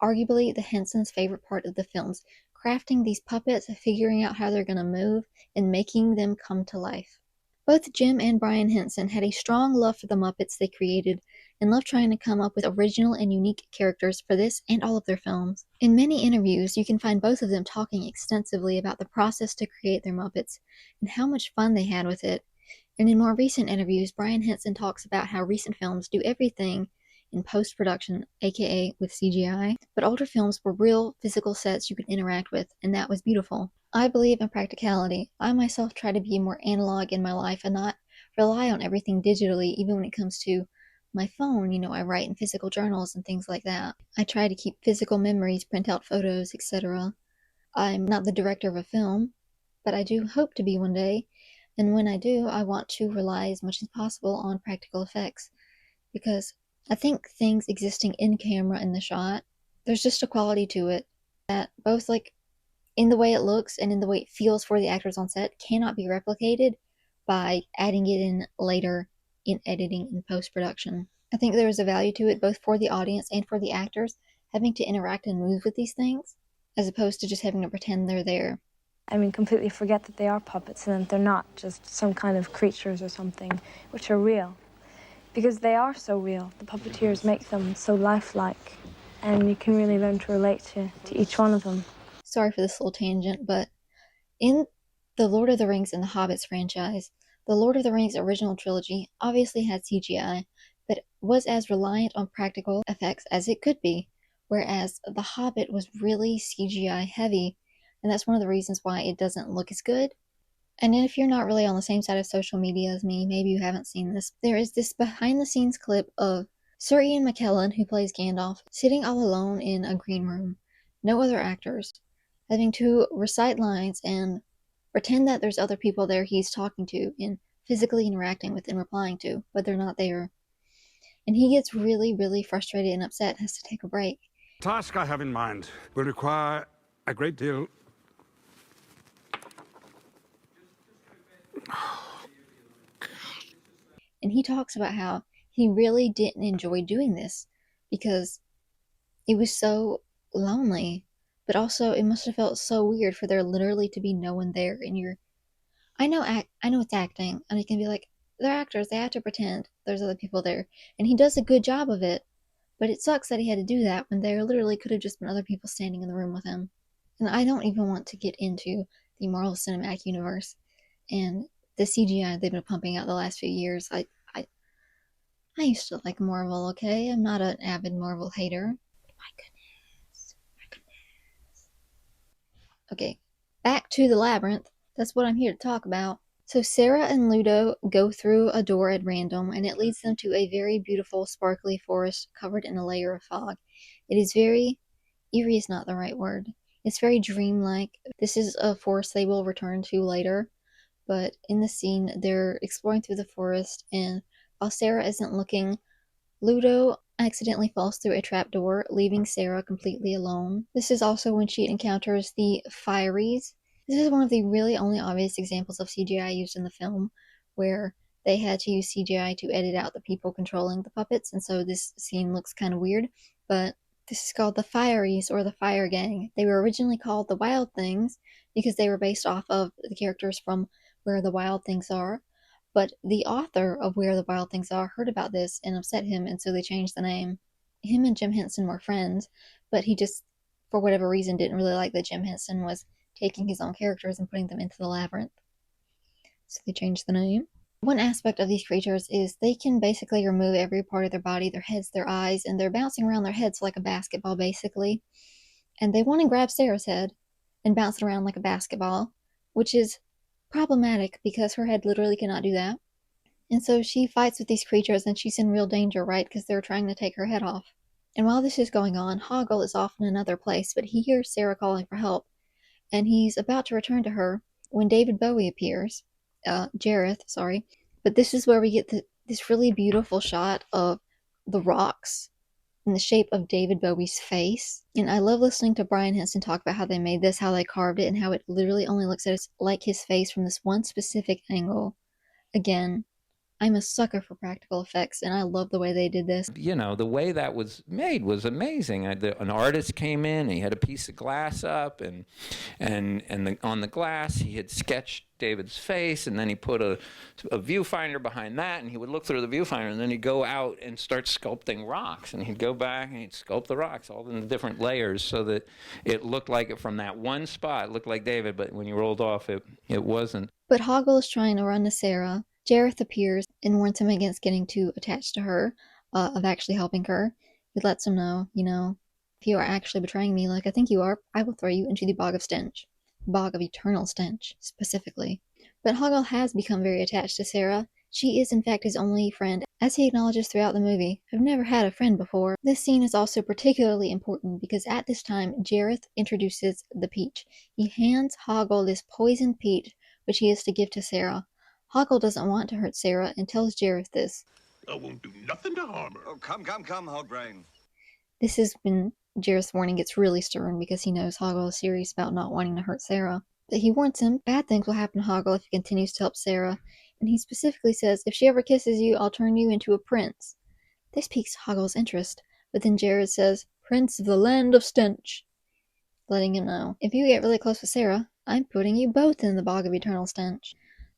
arguably the Hensons' favorite part of the films, crafting these puppets, figuring out how they're going to move, and making them come to life. Both Jim and Brian Henson had a strong love for the Muppets they created, and loved trying to come up with original and unique characters for this and all of their films. In many interviews, you can find both of them talking extensively about the process to create their Muppets, and how much fun they had with it. And in more recent interviews, Brian Henson talks about how recent films do everything in post-production, aka with CGI, but older films were real physical sets you could interact with, and that was beautiful. I believe in practicality. I myself try to be more analog in my life and not rely on everything digitally, even when it comes to my phone. I write in physical journals and things like that. I try to keep physical memories, print out photos, etc. I'm not the director of a film, but I do hope to be one day, and when I do, I want to rely as much as possible on practical effects, because I think things existing in camera in the shot, there's just a quality to it that both in the way it looks and in the way it feels for the actors on set cannot be replicated by adding it in later in editing and post-production. I think there is a value to it both for the audience and for the actors having to interact and move with these things, as opposed to just having to pretend they're there.
I mean, completely forget that they are puppets and that they're not just some kind of creatures or something, which are real. Because they are so real. The puppeteers make them so lifelike, and you can really learn to relate to each one of them.
Sorry for this little tangent, but in the Lord of the Rings and the Hobbits franchise, the Lord of the Rings original trilogy obviously had CGI, but was as reliant on practical effects as it could be, whereas The Hobbit was really CGI heavy, and that's one of the reasons why it doesn't look as good. And if you're not really on the same side of social media as me, maybe you haven't seen this, there is this behind-the-scenes clip of Sir Ian McKellen, who plays Gandalf, sitting all alone in a green room, no other actors, having to recite lines and pretend that there's other people there he's talking to in physically interacting with and replying to, but they're not there. And he gets really, really frustrated and upset and has to take a break.
The task I have in mind will require a great deal
and he talks about how he really didn't enjoy doing this because it was so lonely, but also it must have felt so weird for there literally to be no one there. And I know it's acting, and it can be like, they're actors, they have to pretend there's other people there, and he does a good job of it, but it sucks that he had to do that when there literally could have just been other people standing in the room with him. And I don't even want to get into the Marvel Cinematic Universe and the CGI they've been pumping out the last few years. I used to like Marvel, okay? I'm not an avid Marvel hater. My goodness. Okay, back to the Labyrinth. That's what I'm here to talk about. So Sarah and Ludo go through a door at random, and it leads them to a very beautiful, sparkly forest covered in a layer of fog. It is very... eerie is not the right word. It's very dreamlike. This is a forest they will return to later, but in the scene, they're exploring through the forest, and while Sarah isn't looking, Ludo accidentally falls through a trapdoor, leaving Sarah completely alone. This is also when she encounters the Fireys. This is one of the really only obvious examples of CGI used in the film, where they had to use CGI to edit out the people controlling the puppets, and so this scene looks kind of weird, but this is called the Fireys, or the Fire Gang. They were originally called the Wild Things because they were based off of the characters from Where the Wild Things Are, but the author of Where the Wild Things Are heard about this and upset him, and so they changed the name. Him and Jim Henson were friends, but he just, for whatever reason, didn't really like that Jim Henson was taking his own characters and putting them into the labyrinth. So they changed the name. One aspect of these creatures is they can basically remove every part of their body, their heads, their eyes, and they're bouncing around their heads like a basketball, basically. And they want to grab Sarah's head and bounce it around like a basketball, which is problematic because her head literally cannot do that. And so she fights with these creatures, and she's in real danger, right? Because they're trying to take her head off. And while this is going on, Hoggle is off in another place, but he hears Sarah calling for help, and he's about to return to her when David Bowie appears. Jareth, sorry. But this is where we get this really beautiful shot of the rocks in the shape of David Bowie's face. And I love listening to Brian Henson talk about how they made this, how they carved it, and how it literally only looks at us like his face from this one specific angle. Again, I'm a sucker for practical effects, and I love the way they did this.
You know, the way that was made was amazing. An artist came in, and he had a piece of glass up, and on the glass he had sketched David's face, and then he put a viewfinder behind that, and he would look through the viewfinder, and then he'd go out and start sculpting rocks, and he'd go back and he'd sculpt the rocks all in the different layers so that it looked like it from that one spot. It looked like David, but when you rolled off, it wasn't.
But Hoggle is trying to run to Sarah. Jareth appears and warns him against getting too attached to her, of actually helping her. He lets him know, if you are actually betraying me like I think you are, I will throw you into the Bog of Stench. Bog of Eternal Stench, specifically. But Hoggle has become very attached to Sarah. She is in fact his only friend, as he acknowledges throughout the movie. I've never had a friend before. This scene is also particularly important because at this time, Jareth introduces the peach. He hands Hoggle this poisoned peach, which he is to give to Sarah. Hoggle doesn't want to hurt Sarah and tells Jareth this.
I won't do nothing to harm her.
Oh, come, Hogbrain.
This is when Jareth's warning gets really stern because he knows Hoggle is serious about not wanting to hurt Sarah. But he warns him bad things will happen to Hoggle if he continues to help Sarah, and he specifically says, if she ever kisses you, I'll turn you into a prince. This piques Hoggle's interest, but then Jareth says, Prince of the Land of Stench, letting him know, if you get really close with Sarah, I'm putting you both in the Bog of Eternal Stench.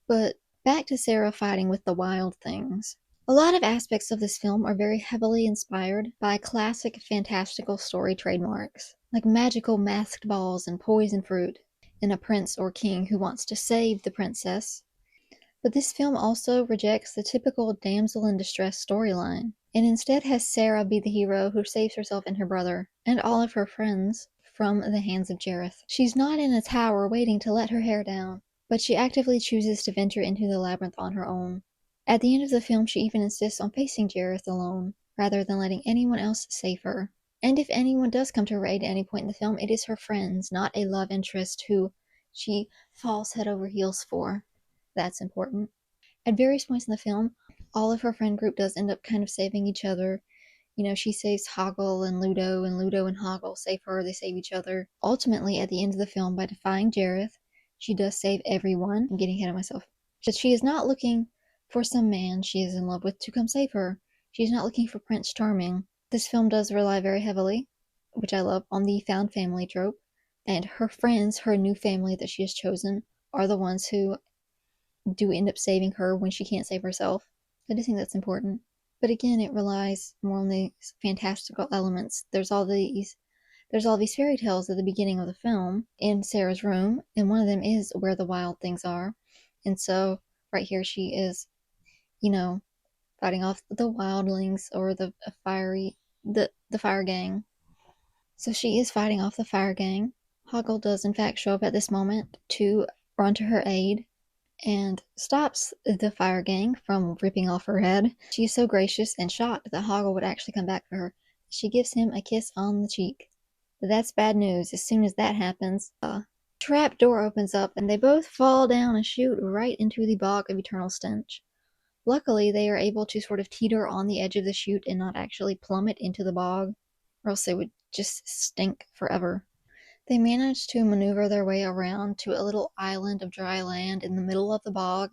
But back to Sarah fighting with the Wild Things. A lot of aspects of this film are very heavily inspired by classic fantastical story trademarks, like magical masked balls and poison fruit, and a prince or king who wants to save the princess. But this film also rejects the typical damsel in distress storyline, and instead has Sarah be the hero who saves herself and her brother, and all of her friends, from the hands of Jareth. She's not in a tower waiting to let her hair down, but she actively chooses to venture into the labyrinth on her own. At the end of the film, she even insists on facing Jareth alone, rather than letting anyone else save her. And if anyone does come to her aid at any point in the film, it is her friends, not a love interest who she falls head over heels for. That's important. At various points in the film, all of her friend group does end up kind of saving each other. You know, she saves Hoggle and Ludo and Hoggle save her, they save each other. Ultimately, at the end of the film, by defying Jareth, she does save everyone. I'm getting ahead of myself. But she is not looking for some man she is in love with to come save her. She's not looking for Prince Charming. This film does rely very heavily, which I love, on the found family trope. And her friends, her new family that she has chosen, are the ones who do end up saving her when she can't save herself. I do think that's important. But again, it relies more on these fantastical elements. There's all these fairy tales at the beginning of the film in Sarah's room, and one of them is where the wild things are. And so right here she is, you know, fighting off the wildlings or the fire gang. So she is fighting off the fire gang. Hoggle does in fact show up at this moment to run to her aid and stops the fire gang from ripping off her head. She is so gracious and shocked that Hoggle would actually come back for her. She gives him a kiss on the cheek. But that's bad news. As soon as that happens, a trap door opens up and they both fall down and shoot right into the bog of eternal stench. Luckily, they are able to sort of teeter on the edge of the chute and not actually plummet into the bog, or else they would just stink forever. They manage to maneuver their way around to a little island of dry land in the middle of the bog.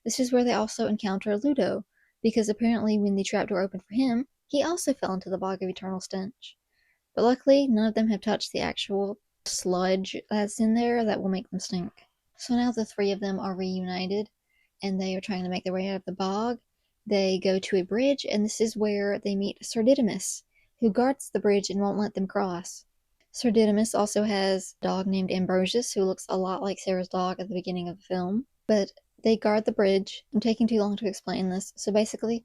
This is where they also encounter Ludo, because apparently when the trapdoor opened for him, he also fell into the bog of eternal stench. But luckily, none of them have touched the actual sludge that's in there that will make them stink. So now the three of them are reunited, and they are trying to make their way out of the bog. They go to a bridge, and this is where they meet Sir Didymus, who guards the bridge and won't let them cross. Sir Didymus also has a dog named Ambrosius, who looks a lot like Sarah's dog at the beginning of the film. But they guard the bridge. I'm taking too long to explain this. So basically,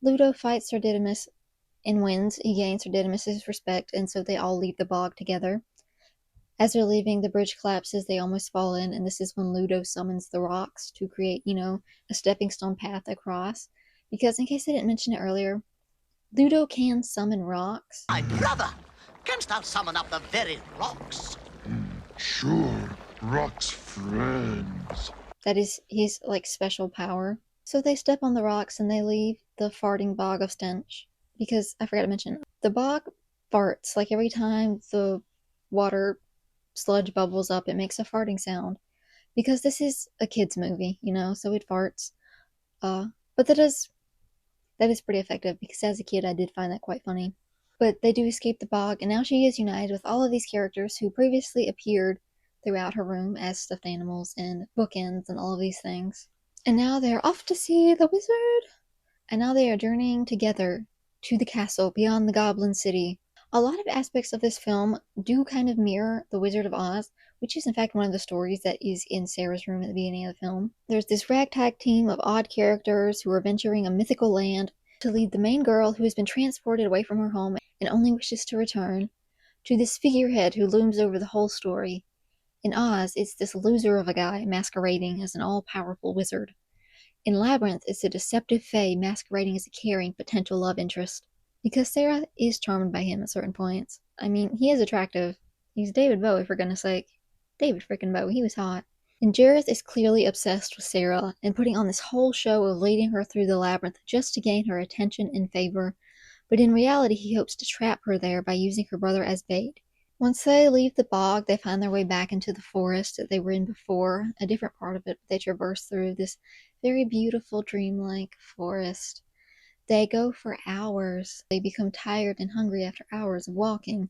Ludo fights Sir Didymus and wins. He gains Sir Didymus' respect, and so they all leave the bog together. As they're leaving, the bridge collapses, they almost fall in, and this is when Ludo summons the rocks to create, a stepping stone path across. Because, in case I didn't mention it earlier, Ludo can summon rocks.
My brother! Canst thou summon up the very rocks?
Sure, rocks friends.
That is his, special power. So they step on the rocks and they leave the farting bog of stench. Because, I forgot to mention, the bog farts. Like, every time the water sludge bubbles up, it makes a farting sound. Because this is a kid's movie, so it farts. But that is pretty effective, because as a kid I did find that quite funny. But they do escape the bog, and now she is united with all of these characters who previously appeared throughout her room as stuffed animals and bookends and all of these things. And now they're off to see the wizard! And now they are journeying together to the castle beyond the Goblin City. A lot of aspects of this film do kind of mirror The Wizard of Oz, which is in fact one of the stories that is in Sarah's room at the beginning of the film. There's this ragtag team of odd characters who are venturing a mythical land to lead the main girl who has been transported away from her home and only wishes to return, to this figurehead who looms over the whole story. In Oz, it's this loser of a guy masquerading as an all-powerful wizard. In Labyrinth, it's a deceptive fae masquerading as a caring potential love interest. Because Sarah is charmed by him at certain points. I mean, he is attractive. He's David Bowie, for goodness sake. David frickin' Bowie, he was hot. And Jareth is clearly obsessed with Sarah and putting on this whole show of leading her through the labyrinth just to gain her attention and favor. But in reality, he hopes to trap her there by using her brother as bait. Once they leave the bog, they find their way back into the forest that they were in before, a different part of it. They traverse through this very beautiful, dreamlike forest. They go for hours. They become tired and hungry after hours of walking.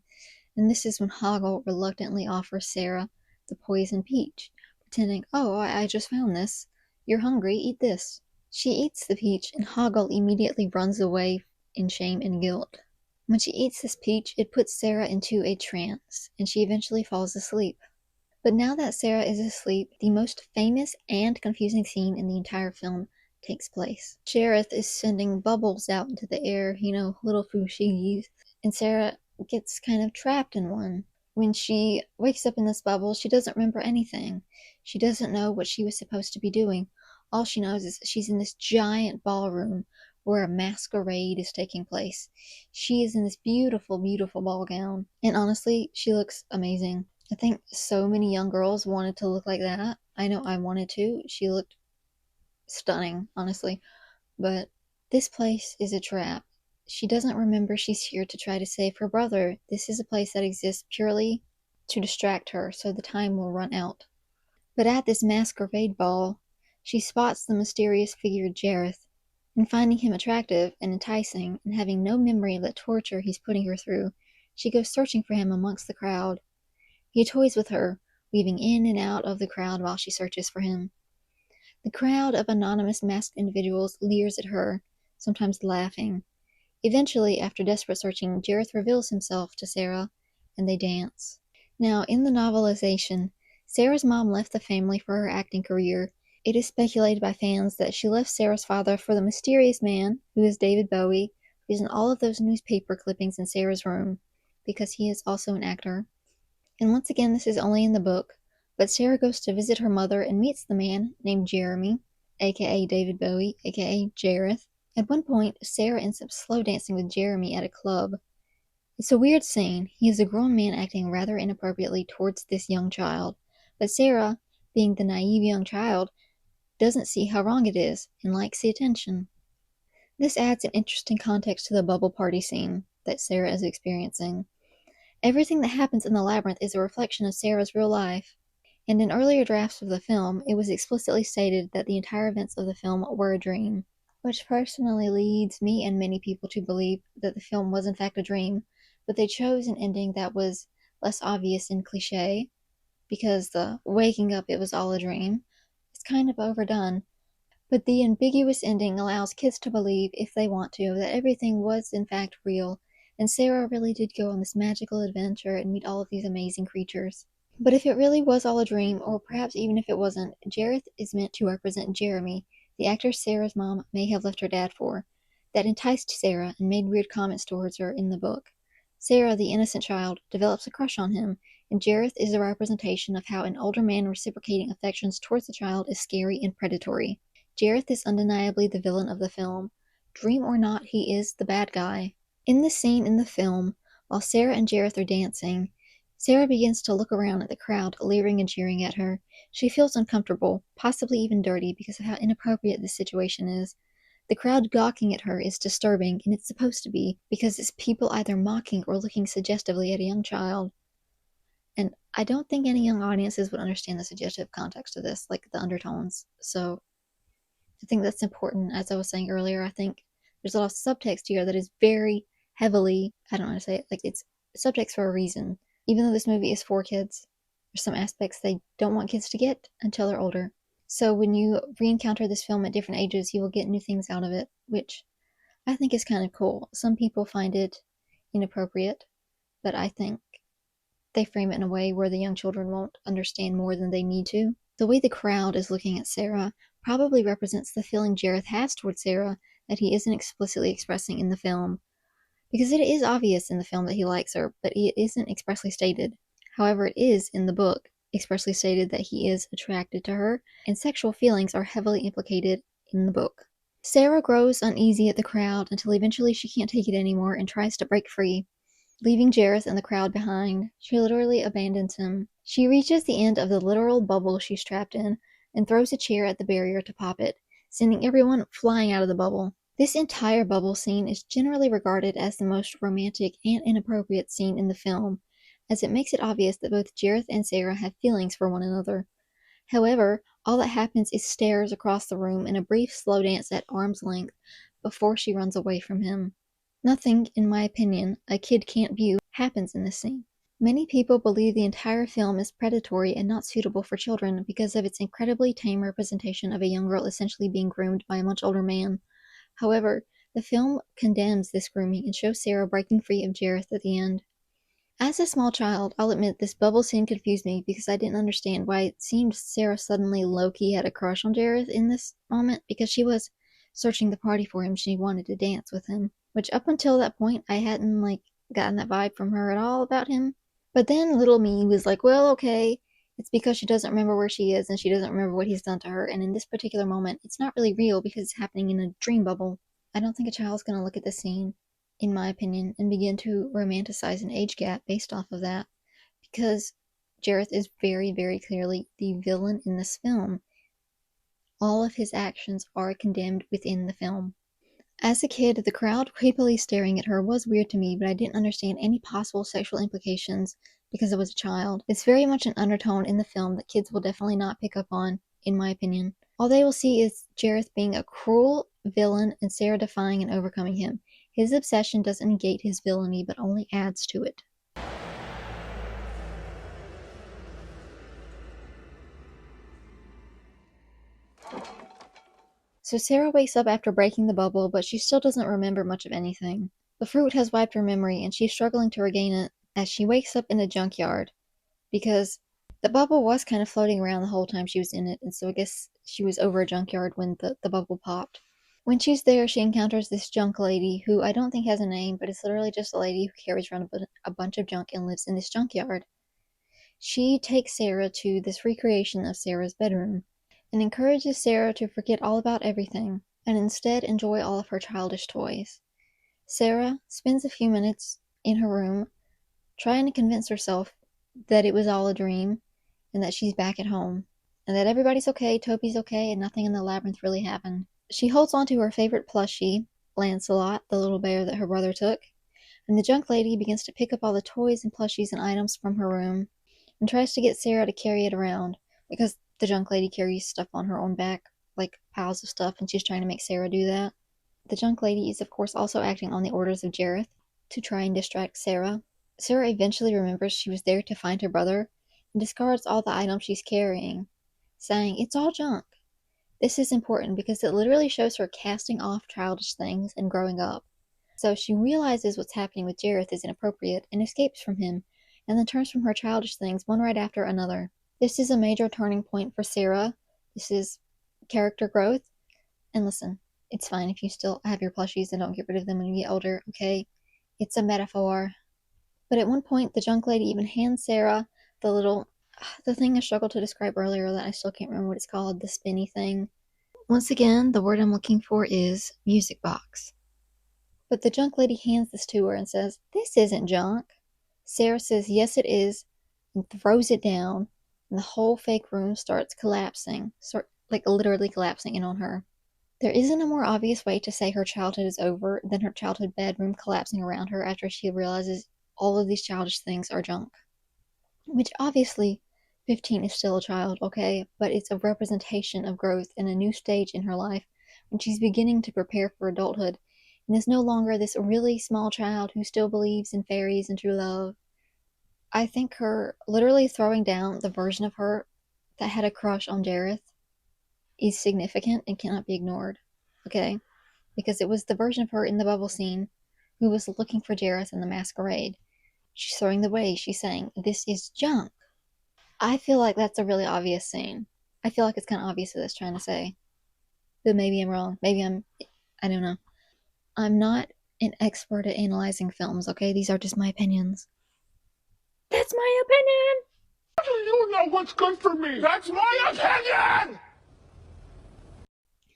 And this is when Hoggle reluctantly offers Sarah the poison peach, pretending, "Oh, I just found this. You're hungry, eat this." She eats the peach, and Hoggle immediately runs away in shame and guilt. When she eats this peach, it puts Sarah into a trance, and she eventually falls asleep. But now that Sarah is asleep, the most famous and confusing scene in the entire film takes place. Jareth is sending bubbles out into the air, little fushigis, and Sarah gets kind of trapped in one. When she wakes up in this bubble, she doesn't remember anything. She doesn't know what she was supposed to be doing. All she knows is she's in this giant ballroom where a masquerade is taking place. She is in this beautiful, beautiful ball gown. And honestly, she looks amazing. I think so many young girls wanted to look like that. I know I wanted to. She looked stunning, honestly. But this place is a trap. She doesn't remember she's here to try to save her brother. This is a place that exists purely to distract her, so the time will run out. But at this masquerade ball, she spots the mysterious figure Jareth, and finding him attractive and enticing, and having no memory of the torture he's putting her through, she goes searching for him amongst the crowd. He toys with her, weaving in and out of the crowd while she searches for him. The crowd of anonymous masked individuals leers at her, sometimes laughing. Eventually, after desperate searching, Jareth reveals himself to Sarah, and they dance. Now, in the novelization, Sarah's mom left the family for her acting career. It is speculated by fans that she left Sarah's father for the mysterious man, who is David Bowie, who is in all of those newspaper clippings in Sarah's room, because he is also an actor. And once again, this is only in the book, but Sarah goes to visit her mother and meets the man named Jeremy, aka David Bowie, aka Jareth. At one point, Sarah ends up slow dancing with Jeremy at a club. It's a weird scene. He is a grown man acting rather inappropriately towards this young child, but Sarah, being the naive young child, doesn't see how wrong it is and likes the attention. This adds an interesting context to the bubble party scene that Sarah is experiencing. Everything that happens in the Labyrinth is a reflection of Sarah's real life, and in earlier drafts of the film, it was explicitly stated that the entire events of the film were a dream, which personally leads me and many people to believe that the film was in fact a dream, but they chose an ending that was less obvious and cliche, because the waking up it was all a dream is kind of overdone. But the ambiguous ending allows kids to believe, if they want to, that everything was in fact real, and Sarah really did go on this magical adventure and meet all of these amazing creatures. But if it really was all a dream, or perhaps even if it wasn't, Jareth is meant to represent Jeremy, the actor Sarah's mom may have left her dad for, that enticed Sarah and made weird comments towards her in the book. Sarah, the innocent child, develops a crush on him, and Jareth is a representation of how an older man reciprocating affections towards the child is scary and predatory. Jareth is undeniably the villain of the film. Dream or not, he is the bad guy. In the scene in the film, while Sarah and Jareth are dancing, Sarah begins to look around at the crowd, leering and jeering at her. She feels uncomfortable, possibly even dirty, because of how inappropriate this situation is. The crowd gawking at her is disturbing, and it's supposed to be, because it's people either mocking or looking suggestively at a young child. And I don't think any young audiences would understand the suggestive context of this, like the undertones. So I think that's important. As I was saying earlier, I think there's a lot of subtext here that is very heavily, I don't know how to say it, like it's subtext for a reason. Even though this movie is for kids, there's some aspects they don't want kids to get until they're older. So when you re-encounter this film at different ages, you will get new things out of it, which I think is kind of cool. Some people find it inappropriate, but I think they frame it in a way where the young children won't understand more than they need to. The way the crowd is looking at Sarah probably represents the feeling Jareth has towards Sarah that he isn't explicitly expressing in the film. Because it is obvious in the film that he likes her, but it isn't expressly stated. However, it is in the book expressly stated that he is attracted to her, and sexual feelings are heavily implicated in the book. Sarah grows uneasy at the crowd until eventually she can't take it anymore and tries to break free. Leaving Jareth and the crowd behind, she literally abandons him. She reaches the end of the literal bubble she's trapped in and throws a chair at the barrier to pop it, sending everyone flying out of the bubble. This entire bubble scene is generally regarded as the most romantic and inappropriate scene in the film, as it makes it obvious that both Jareth and Sarah have feelings for one another. However, all that happens is stares across the room and a brief slow dance at arm's length before she runs away from him. Nothing, in my opinion, a kid can't view happens in this scene. Many people believe the entire film is predatory and not suitable for children because of its incredibly tame representation of a young girl essentially being groomed by a much older man. However, the film condemns this grooming and shows Sarah breaking free of Jareth at the end. As a small child, I'll admit this bubble scene confused me because I didn't understand why it seemed Sarah suddenly low-key had a crush on Jareth in this moment, because she was searching the party for him. She wanted to dance with him, which up until that point I hadn't gotten that vibe from her at all about him. But then little me was like, well, okay, it's because she doesn't remember where she is and she doesn't remember what he's done to her, and in this particular moment it's not really real because it's happening in a dream bubble. I don't think a child's going to look at this scene, in my opinion, and begin to romanticize an age gap based off of that, because Jareth is very, very clearly the villain in this film. all of his actions are condemned within the film. As a kid, the crowd creepily staring at her was weird to me, but I didn't understand any possible sexual implications because I was a child. It's very much an undertone in the film that kids will definitely not pick up on, in my opinion. All they will see is Jareth being a cruel villain and Sarah defying and overcoming him. His obsession doesn't negate his villainy, but only adds to it. So Sarah wakes up after breaking the bubble, but she still doesn't remember much of anything. The fruit has wiped her memory, and she's struggling to regain it as she wakes up in the junkyard, because the bubble was kind of floating around the whole time she was in it, and so I guess she was over a junkyard when the bubble popped. When she's there, she encounters this junk lady, who I don't think has a name, but it's literally just a lady who carries around a bunch of junk and lives in this junkyard. She takes Sarah to this recreation of Sarah's bedroom, and encourages Sarah to forget all about everything, and instead enjoy all of her childish toys. Sarah spends a few minutes in her room trying to convince herself that it was all a dream, and that she's back at home, and that everybody's okay, Toby's okay, and nothing in the labyrinth really happened. She holds on to her favorite plushie, Lancelot, the little bear that her brother took, and the junk lady begins to pick up all the toys and plushies and items from her room, and tries to get Sarah to carry it around, because the junk lady carries stuff on her own back, like piles of stuff, and she's trying to make Sarah do that. The junk lady is of course also acting on the orders of Jareth to try and distract Sarah. Sarah eventually remembers she was there to find her brother, and discards all the items she's carrying, saying, "It's all junk." This is important because it literally shows her casting off childish things and growing up. So she realizes what's happening with Jareth is inappropriate and escapes from him, and then turns from her childish things one right after another. This is a major turning point for Sarah. This is character growth. And listen, it's fine if you still have your plushies and don't get rid of them when you get older, okay? It's a metaphor. But at one point, the junk lady even hands Sarah the thing I struggled to describe earlier that I still can't remember what it's called, the spinny thing. Once again, the word I'm looking for is music box. But the junk lady hands this to her and says, "This isn't junk." Sarah says, "Yes, it is," and throws it down, and the whole fake room starts collapsing, literally collapsing in on her. There isn't a more obvious way to say her childhood is over than her childhood bedroom collapsing around her after she realizes all of these childish things are junk. Which obviously, 15 is still a child, okay, but it's a representation of growth and a new stage in her life when she's beginning to prepare for adulthood and is no longer this really small child who still believes in fairies and true love. I think her literally throwing down the version of her that had a crush on Jareth is significant and cannot be ignored, okay? Because it was the version of her in the bubble scene who was looking for Jareth in the Masquerade. She's throwing them away. She's saying, "This is junk." I feel like that's a really obvious scene. I feel like it's kind of obvious what it's trying to say. But maybe I'm wrong. I don't know. I'm not an expert at analyzing films, okay? These are just my opinions. That's my opinion!
How do you know what's good for me? That's my opinion!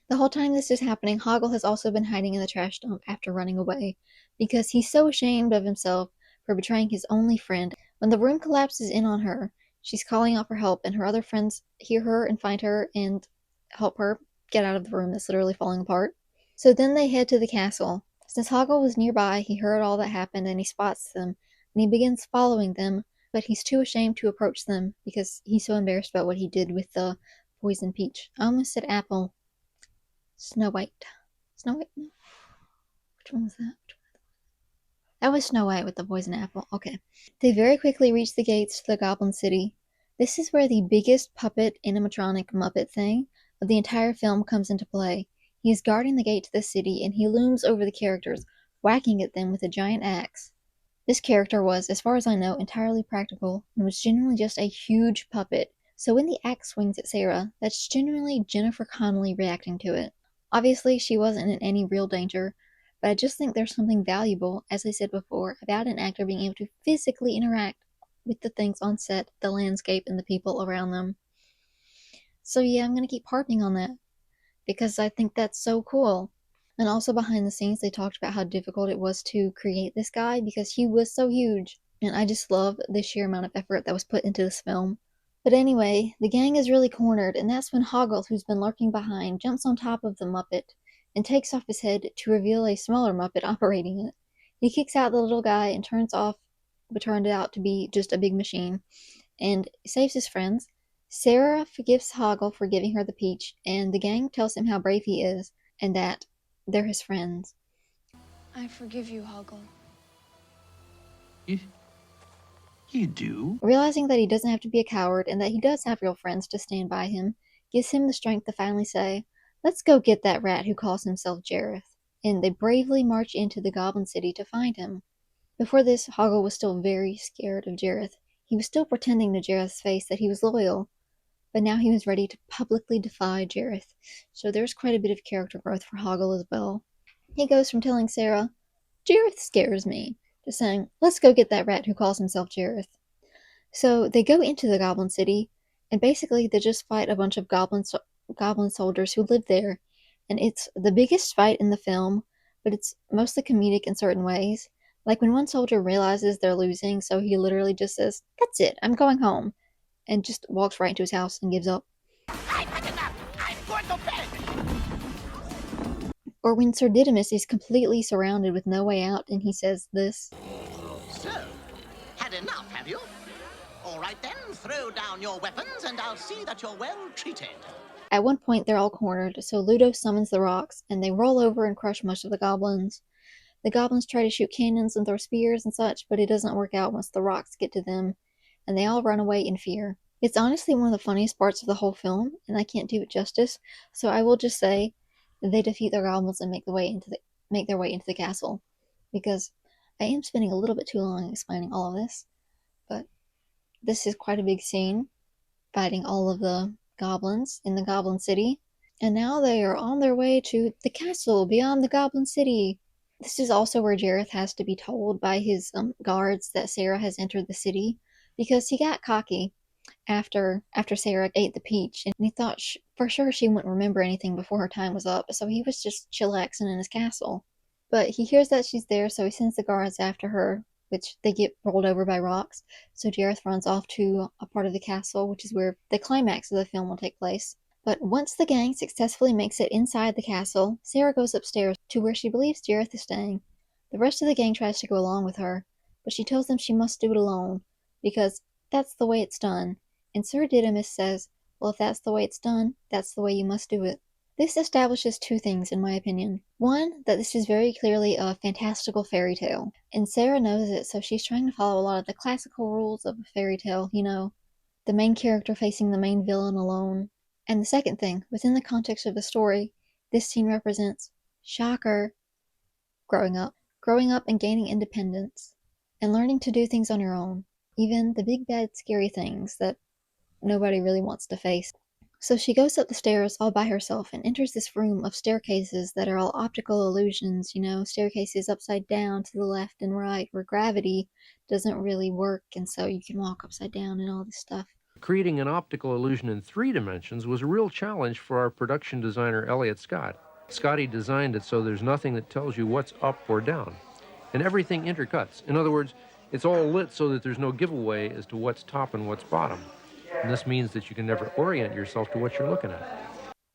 The whole time this is happening, Hoggle has also been hiding in the trash dump after running away, because he's so ashamed of himself for betraying his only friend. When the room collapses in on her, she's calling out for help, and her other friends hear her and find her and help her get out of the room that's literally falling apart. So then they head to the castle. Since Hoggle was nearby, he heard all that happened and he spots them, and he begins following them, but he's too ashamed to approach them because he's so embarrassed about what he did with the poison peach. I almost said apple. Snow White. Snow White? No. Which one was that? That was Snow White with the poison apple. Okay. They very quickly reach the gates to the Goblin City. This is where the biggest puppet animatronic Muppet thing of the entire film comes into play. He is guarding the gate to the city, and he looms over the characters, whacking at them with a giant axe. This character was, as far as I know, entirely practical, and was genuinely just a huge puppet. So when the axe swings at Sarah, that's genuinely Jennifer Connelly reacting to it. Obviously, she wasn't in any real danger, but I just think there's something valuable, as I said before, about an actor being able to physically interact with the things on set, the landscape, and the people around them. So yeah, I'm going to keep harping on that, because I think that's so cool. And also behind the scenes, they talked about how difficult it was to create this guy, because he was so huge. And I just love the sheer amount of effort that was put into this film. But anyway, the gang is really cornered, and that's when Hoggle, who's been lurking behind, jumps on top of the Muppet and takes off his head to reveal a smaller Muppet operating it. He kicks out the little guy and turns off what turned out to be just a big machine, and saves his friends. Sarah forgives Hoggle for giving her the peach, and the gang tells him how brave he is, and that they're his friends.
I forgive you, Hoggle.
You do?
Realizing that he doesn't have to be a coward, and that he does have real friends to stand by him, gives him the strength to finally say, "Let's go get that rat who calls himself Jareth." And they bravely march into the Goblin City to find him. Before this, Hoggle was still very scared of Jareth. He was still pretending to Jareth's face that he was loyal, but now he was ready to publicly defy Jareth, so there's quite a bit of character growth for Hoggle as well. He goes from telling Sarah, "Jareth scares me," to saying, "Let's go get that rat who calls himself Jareth." So they go into the Goblin City, and basically they just fight a bunch of goblin soldiers who live there, and it's the biggest fight in the film, but it's mostly comedic in certain ways. Like when one soldier realizes they're losing, so he literally just says, "That's it, I'm going home," and just walks right into his house and gives up.
I've had enough. I'm going to bed.
Or when Sir Didymus is completely surrounded with no way out, and he says this.
So, had enough, have you? All right then, throw down your weapons and I'll see that you're well treated.
At one point, they're all cornered, so Ludo summons the rocks, and they roll over and crush most of the goblins. The goblins try to shoot cannons and throw spears and such, but it doesn't work out once the rocks get to them, and they all run away in fear. It's honestly one of the funniest parts of the whole film, and I can't do it justice, so I will just say that they defeat the goblins and make their way into the castle, because I am spending a little bit too long explaining all of this, but this is quite a big scene, fighting all of the goblins in the Goblin City, and now they are on their way to the castle beyond the Goblin City. This is also where Jareth has to be told by his guards that Sarah has entered the city, because he got cocky after Sarah ate the peach, and he thought for sure she wouldn't remember anything before her time was up, so he was just chillaxing in his castle. But he hears that she's there, so he sends the guards after her, which they get rolled over by rocks, so Jareth runs off to a part of the castle, which is where the climax of the film will take place. But once the gang successfully makes it inside the castle, Sarah goes upstairs to where she believes Jareth is staying. The rest of the gang tries to go along with her, but she tells them she must do it alone, because that's the way it's done. And Sir Didymus says, well, if that's the way it's done, that's the way you must do it. This establishes two things, in my opinion. One, that this is very clearly a fantastical fairy tale, and Sarah knows it, so she's trying to follow a lot of the classical rules of a fairy tale, the main character facing the main villain alone. And the second thing, within the context of the story, this scene represents, shocker, growing up and gaining independence, and learning to do things on your own, even the big bad scary things that nobody really wants to face. So she goes up the stairs all by herself and enters this room of staircases that are all optical illusions, staircases upside down to the left and right, where gravity doesn't really work, and so you can walk upside down and all this stuff.
Creating an optical illusion in 3 dimensions was a real challenge for our production designer, Elliot Scott. Scotty designed it so there's nothing that tells you what's up or down, and everything intercuts. In other words, it's all lit so that there's no giveaway as to what's top and what's bottom. And this means that you can never orient yourself to what you're looking at.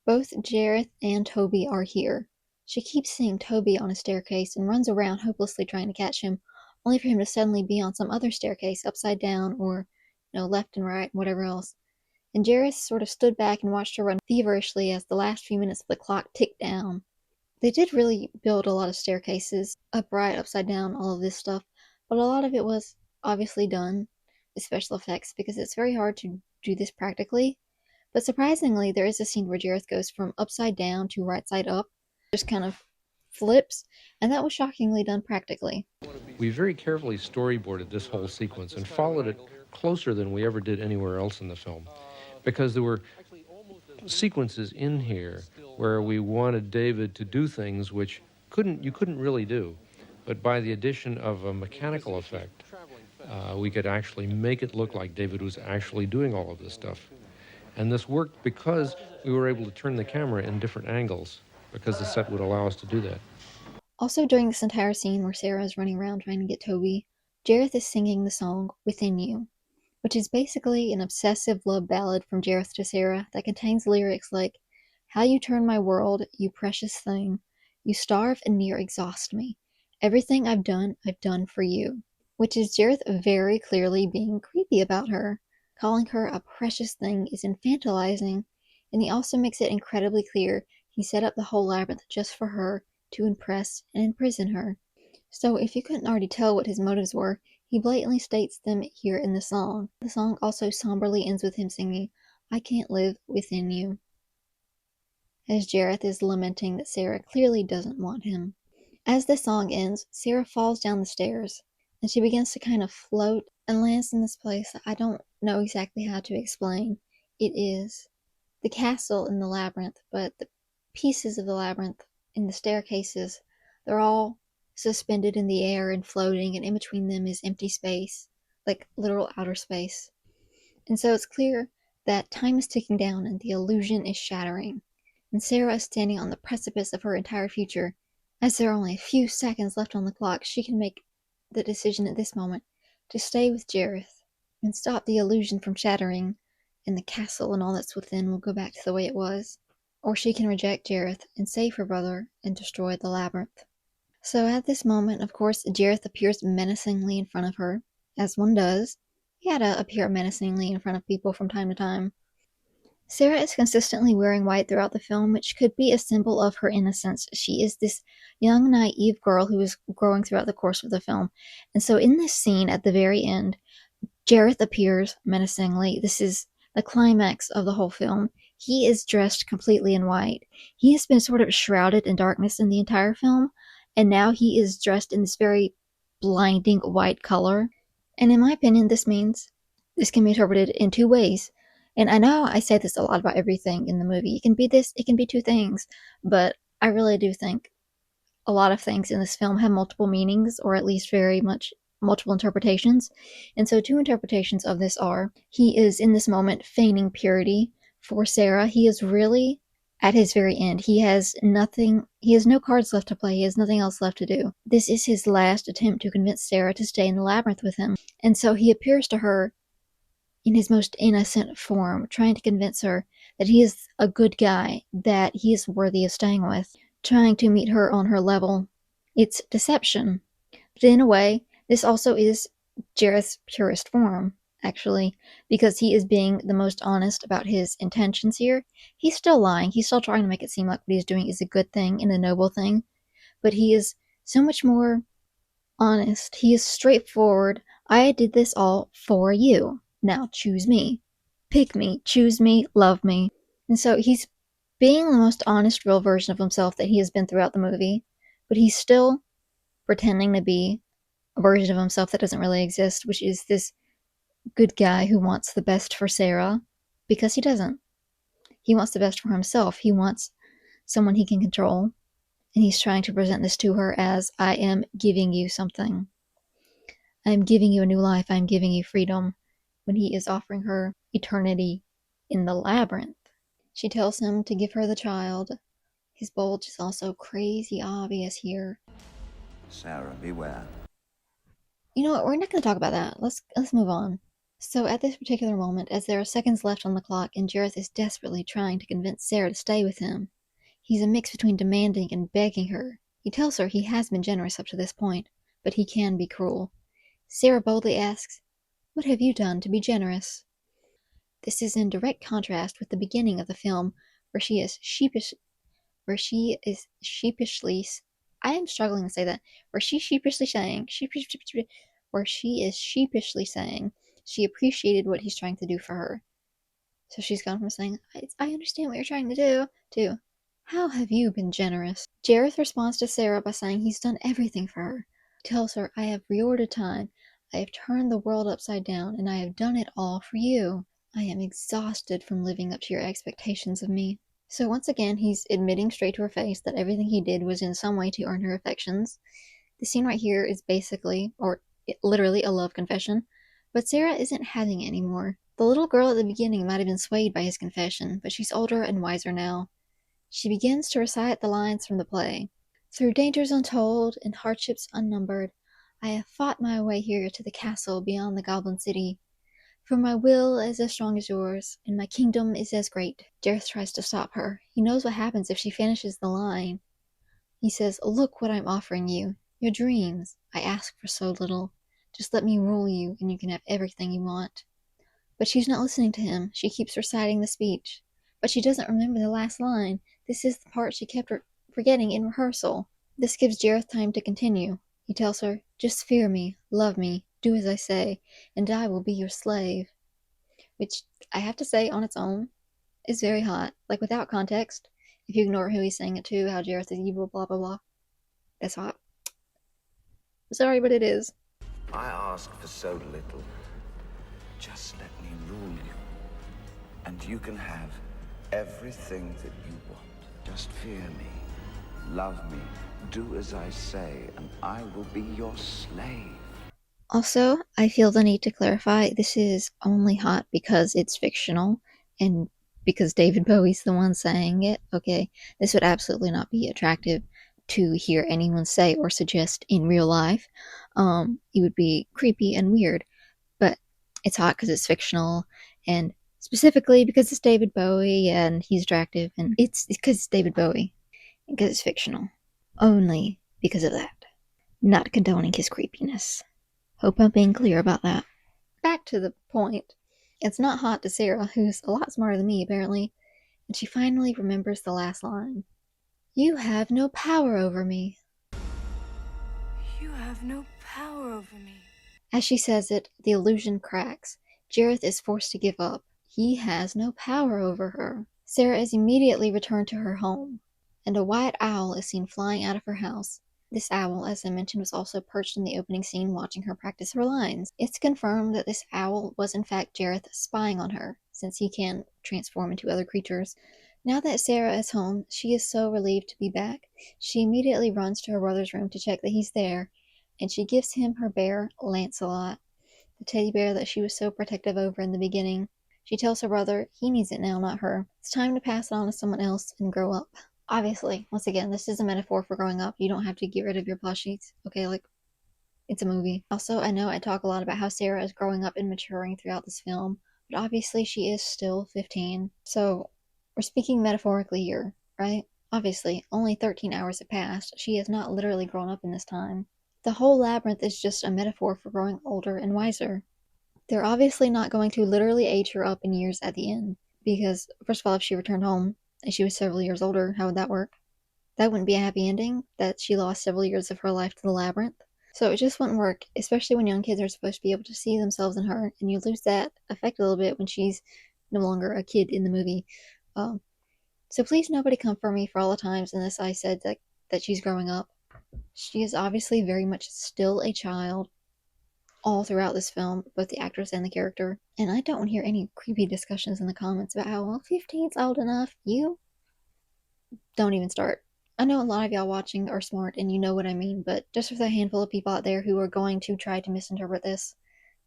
Both Jareth and Toby are here. She keeps seeing Toby on a staircase and runs around hopelessly trying to catch him, only for him to suddenly be on some other staircase upside down or, left and right, whatever else. And Jareth sort of stood back and watched her run feverishly as the last few minutes of the clock ticked down. They did really build a lot of staircases, upright, upside down, all of this stuff, but a lot of it was obviously done with special effects because it's very hard to do this practically. But surprisingly, there is a scene where Jareth goes from upside down to right side up, just kind of flips, and that was shockingly done practically.
We very carefully storyboarded this whole sequence and followed it closer than we ever did anywhere else in the film, because there were sequences in here where we wanted David to do things which you couldn't really do, but by the addition of a mechanical effect, we could actually make it look like David was actually doing all of this stuff. And this worked because we were able to turn the camera in different angles, because the set would allow us to do that.
Also, during this entire scene where Sarah is running around trying to get Toby, Jareth is singing the song Within You, which is basically an obsessive love ballad from Jareth to Sarah that contains lyrics like, "How you turn my world, you precious thing. You starve and near exhaust me. Everything I've done for you." Which is Jareth very clearly being creepy about her. Calling her a precious thing is infantilizing, and he also makes it incredibly clear he set up the whole labyrinth just for her, to impress and imprison her. So if you couldn't already tell what his motives were, he blatantly states them here in the song. The song also somberly ends with him singing, "I can't live within you," as Jareth is lamenting that Sarah clearly doesn't want him. As the song ends, Sarah falls down the stairs, and she begins to kind of float and lands in this place that I don't know exactly how to explain. It is the castle in the labyrinth, but the pieces of the labyrinth in the staircases, they're all suspended in the air and floating, and in between them is empty space, like literal outer space. And so it's clear that time is ticking down and the illusion is shattering. And Sarah is standing on the precipice of her entire future. As there are only a few seconds left on the clock, she can make the decision at this moment to stay with Jareth and stop the illusion from shattering, and the castle and all that's within will go back to the way it was. Or she can reject Jareth and save her brother and destroy the labyrinth. So at this moment, of course, Jareth appears menacingly in front of her, as one does. He had to appear menacingly in front of people from time to time. Sarah is consistently wearing white throughout the film, which could be a symbol of her innocence. She is this young, naive girl who is growing throughout the course of the film. And so in this scene at the very end, Jareth appears menacingly. This is the climax of the whole film. He is dressed completely in white. He has been sort of shrouded in darkness in the entire film, and now he is dressed in this very blinding white color. And in my opinion, this can be interpreted in two ways. And I know I say this a lot about everything in the movie. It can be this, it can be two things, but I really do think a lot of things in this film have multiple meanings, or at least very much multiple interpretations. And so two interpretations of this are, he is in this moment feigning purity for Sarah. He is really at his very end. He has no cards left to play. He has nothing else left to do. This is his last attempt to convince Sarah to stay in the labyrinth with him. And so he appears to her in his most innocent form, trying to convince her that he is a good guy, that he is worthy of staying with, trying to meet her on her level. It's deception. But in a way, this also is Jareth's purest form, actually, because he is being the most honest about his intentions here. He's still lying. He's still trying to make it seem like what he's doing is a good thing and a noble thing, but he is so much more honest. He is straightforward. I did this all for you. Now choose me. Pick me. Choose me. Love me. And so he's being the most honest, real version of himself that he has been throughout the movie, but he's still pretending to be a version of himself that doesn't really exist, which is this good guy who wants the best for Sarah, because he doesn't. He wants the best for himself. He wants someone he can control, and he's trying to present this to her as, I am giving you something. I am giving you a new life. I am giving you freedom, when he is offering her eternity in the labyrinth. She tells him to give her the child. His bulge is also crazy obvious here.
Sarah, beware.
You know what, we're not going to talk about that. Let's move on. So at this particular moment, as there are seconds left on the clock and Jareth is desperately trying to convince Sarah to stay with him, he's a mix between demanding and begging her. He tells her he has been generous up to this point, but he can be cruel. Sarah boldly asks, "What have you done to be generous?" This is in direct contrast with the beginning of the film, where she is sheepishly, I am struggling to say that, where she is sheepishly saying she appreciated what he's trying to do for her. So she's gone from saying, I understand what you're trying to do, to, how have you been generous? Jareth responds to Sarah by saying he's done everything for her. He tells her, I have reordered time, I have turned the world upside down, and I have done it all for you. I am exhausted from living up to your expectations of me. So once again, he's admitting straight to her face that everything he did was in some way to earn her affections. The scene right here is basically, or literally, a love confession, but Sarah isn't having it anymore. The little girl at the beginning might have been swayed by his confession, but she's older and wiser now. She begins to recite the lines from the play. Through dangers untold and hardships unnumbered, I have fought my way here to the castle beyond the Goblin City. For my will is as strong as yours, and my kingdom is as great. Jareth tries to stop her. He knows what happens if she finishes the line. He says, look what I'm offering you. Your dreams. I ask for so little. Just let me rule you, and you can have everything you want. But she's not listening to him. She keeps reciting the speech. But she doesn't remember the last line. This is the part she kept forgetting in rehearsal. This gives Jareth time to continue. He tells her, just fear me, love me, do as I say, and I will be your slave. Which, I have to say, on its own, is very hot. Like, without context, if you ignore who he's saying it to, how Jareth is evil, blah blah blah. That's hot. Sorry, but it is.
I ask for so little. Just let me rule you. And you can have everything that you want. Just fear me, love me, do as I say, and I will be your slave.
Also, I feel the need to clarify, this is only hot because it's fictional, and because David Bowie's the one saying it, okay? This would absolutely not be attractive to hear anyone say or suggest in real life. It would be creepy and weird, but it's hot because it's fictional, and specifically because it's David Bowie, and he's attractive, and it's because it's David Bowie, and because it's fictional. Only because of that. Not condoning his creepiness. Hope I'm being clear about that. Back to the point. It's not hot to Sarah, who's a lot smarter than me, apparently, and she finally remembers the last line. You have no power over me.
You have no power over me.
As she says it, the illusion cracks. Jareth is forced to give up. He has no power over her. Sarah is immediately returned to her home, and a white owl is seen flying out of her house. This owl, as I mentioned, was also perched in the opening scene watching her practice her lines. It's confirmed that this owl was in fact Jareth spying on her, since he can transform into other creatures. Now that Sarah is home, she is so relieved to be back. She immediately runs to her brother's room to check that he's there, and she gives him her bear, Lancelot, the teddy bear that she was so protective over in the beginning. She tells her brother he needs it now, not her. It's time to pass it on to someone else and grow up. Obviously, once again, this is a metaphor for growing up. You don't have to get rid of your plushies, okay? Like, it's a movie. Also, I know I talk a lot about how Sarah is growing up and maturing throughout this film, but obviously she is still 15. So, we're speaking metaphorically here, right? Obviously, only 13 hours have passed. She has not literally grown up in this time. The whole labyrinth is just a metaphor for growing older and wiser. They're obviously not going to literally age her up in years at the end, because, first of all, if she returned home, and she was several years older, how would that work? That wouldn't be a happy ending, that she lost several years of her life to the labyrinth. So it just wouldn't work, especially when young kids are supposed to be able to see themselves in her, and you lose that effect a little bit when she's no longer a kid in the movie. So please nobody come for me for all the times in this I said that she's growing up. She is obviously very much still a child all throughout this film, both the actress and the character. And I don't hear any creepy discussions in the comments about how, well, 15's old enough. You? Don't even start. I know a lot of y'all watching are smart and you know what I mean, but just for the handful of people out there who are going to try to misinterpret this,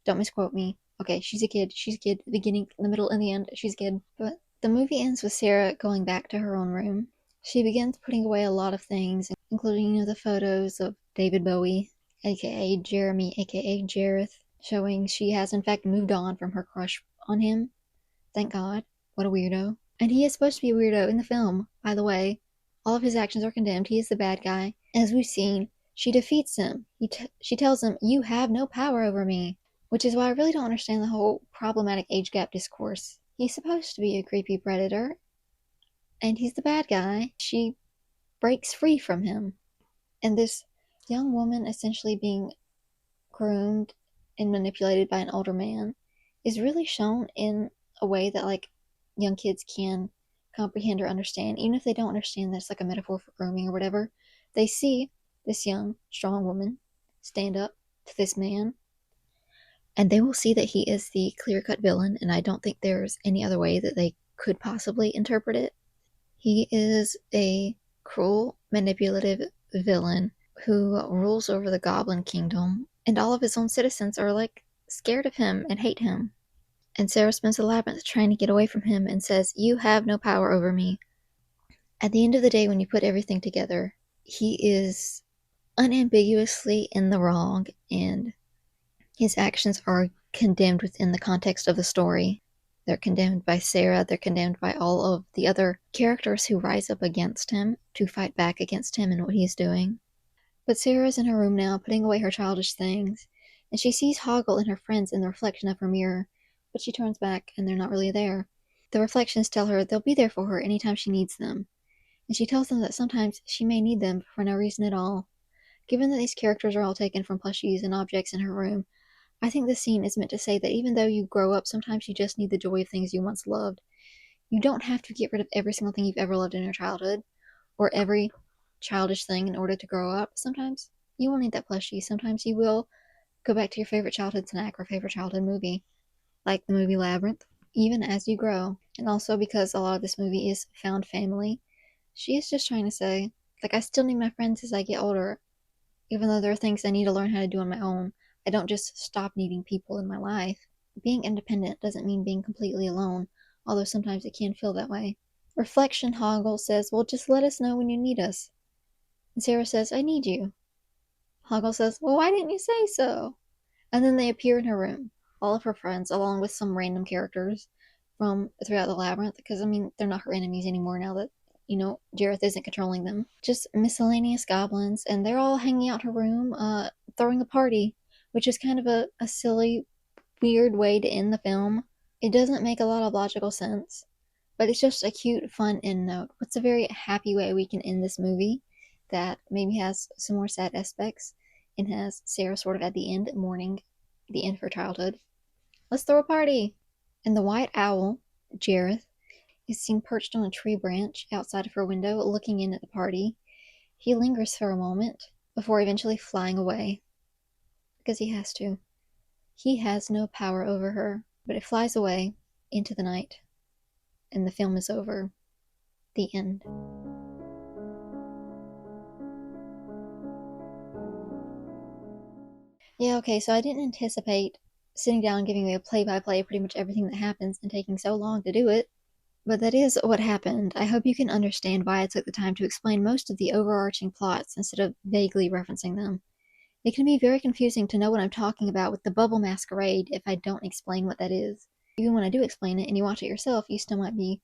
don't misquote me. Okay, she's a kid. She's a kid. The beginning, the middle, and the end, she's a kid. But the movie ends with Sarah going back to her own room. She begins putting away a lot of things, including the photos of David Bowie, aka Jeremy, aka Jareth, showing she has in fact moved on from her crush on him. Thank God. What a weirdo. And he is supposed to be a weirdo in the film, by the way. All of his actions are condemned. He is the bad guy. As we've seen, she defeats him. She tells him, you have no power over me. Which is why I really don't understand the whole problematic age gap discourse. He's supposed to be a creepy predator, and he's the bad guy. She breaks free from him. And this young woman essentially being groomed and manipulated by an older man is really shown in a way that, like, young kids can comprehend or understand. Even if they don't understand that it's like a metaphor for grooming or whatever, they see this young, strong woman stand up to this man, and they will see that he is the clear-cut villain, and I don't think there's any other way that they could possibly interpret it. He is a cruel, manipulative villain who rules over the Goblin Kingdom, and all of his own citizens are, like, scared of him and hate him. And Sarah spends the labyrinth trying to get away from him and says, you have no power over me. At the end of the day, when you put everything together, he is unambiguously in the wrong, and his actions are condemned within the context of the story. They're condemned by Sarah, they're condemned by all of the other characters who rise up against him to fight back against him and what he's doing. But Sarah's in her room now, putting away her childish things, and she sees Hoggle and her friends in the reflection of her mirror, but she turns back and they're not really there. The reflections tell her they'll be there for her anytime she needs them, and she tells them that sometimes she may need them for no reason at all. Given that these characters are all taken from plushies and objects in her room, I think this scene is meant to say that even though you grow up, sometimes you just need the joy of things you once loved. You don't have to get rid of every single thing you've ever loved in your childhood, or every childish thing in order to grow up. Sometimes you will need that plushie. Sometimes you will go back to your favorite childhood snack or favorite childhood movie, like the movie Labyrinth, even as you grow. And also because a lot of this movie is found family, she is just trying to say, like, I still need my friends as I get older, even though there are things I need to learn how to do on my own. I don't just stop needing people in my life. Being independent doesn't mean being completely alone, although sometimes it can feel that way. Reflection Hoggle says, well, just let us know when you need us. And Sarah says, I need you. Hoggle says, well, why didn't you say so? And then they appear in her room, all of her friends, along with some random characters from throughout the labyrinth, because, I mean, they're not her enemies anymore now that, Jareth isn't controlling them. Just miscellaneous goblins, and they're all hanging out in her room, throwing a party, which is kind of a silly, weird way to end the film. It doesn't make a lot of logical sense, but it's just a cute, fun end note. What's a very happy way we can end this movie that maybe has some more sad aspects and has Sarah sort of at the end mourning the end of her childhood. Let's throw a party! And the white owl, Jareth, is seen perched on a tree branch outside of her window looking in at the party. He lingers for a moment before eventually flying away. Because he has to. He has no power over her, but it flies away into the night. And the film is over. The end. Yeah, okay, so I didn't anticipate sitting down and giving me a play-by-play of pretty much everything that happens and taking so long to do it. But that is what happened. I hope you can understand why I took the time to explain most of the overarching plots instead of vaguely referencing them. It can be very confusing to know what I'm talking about with the bubble masquerade if I don't explain what that is. Even when I do explain it and you watch it yourself, you still might be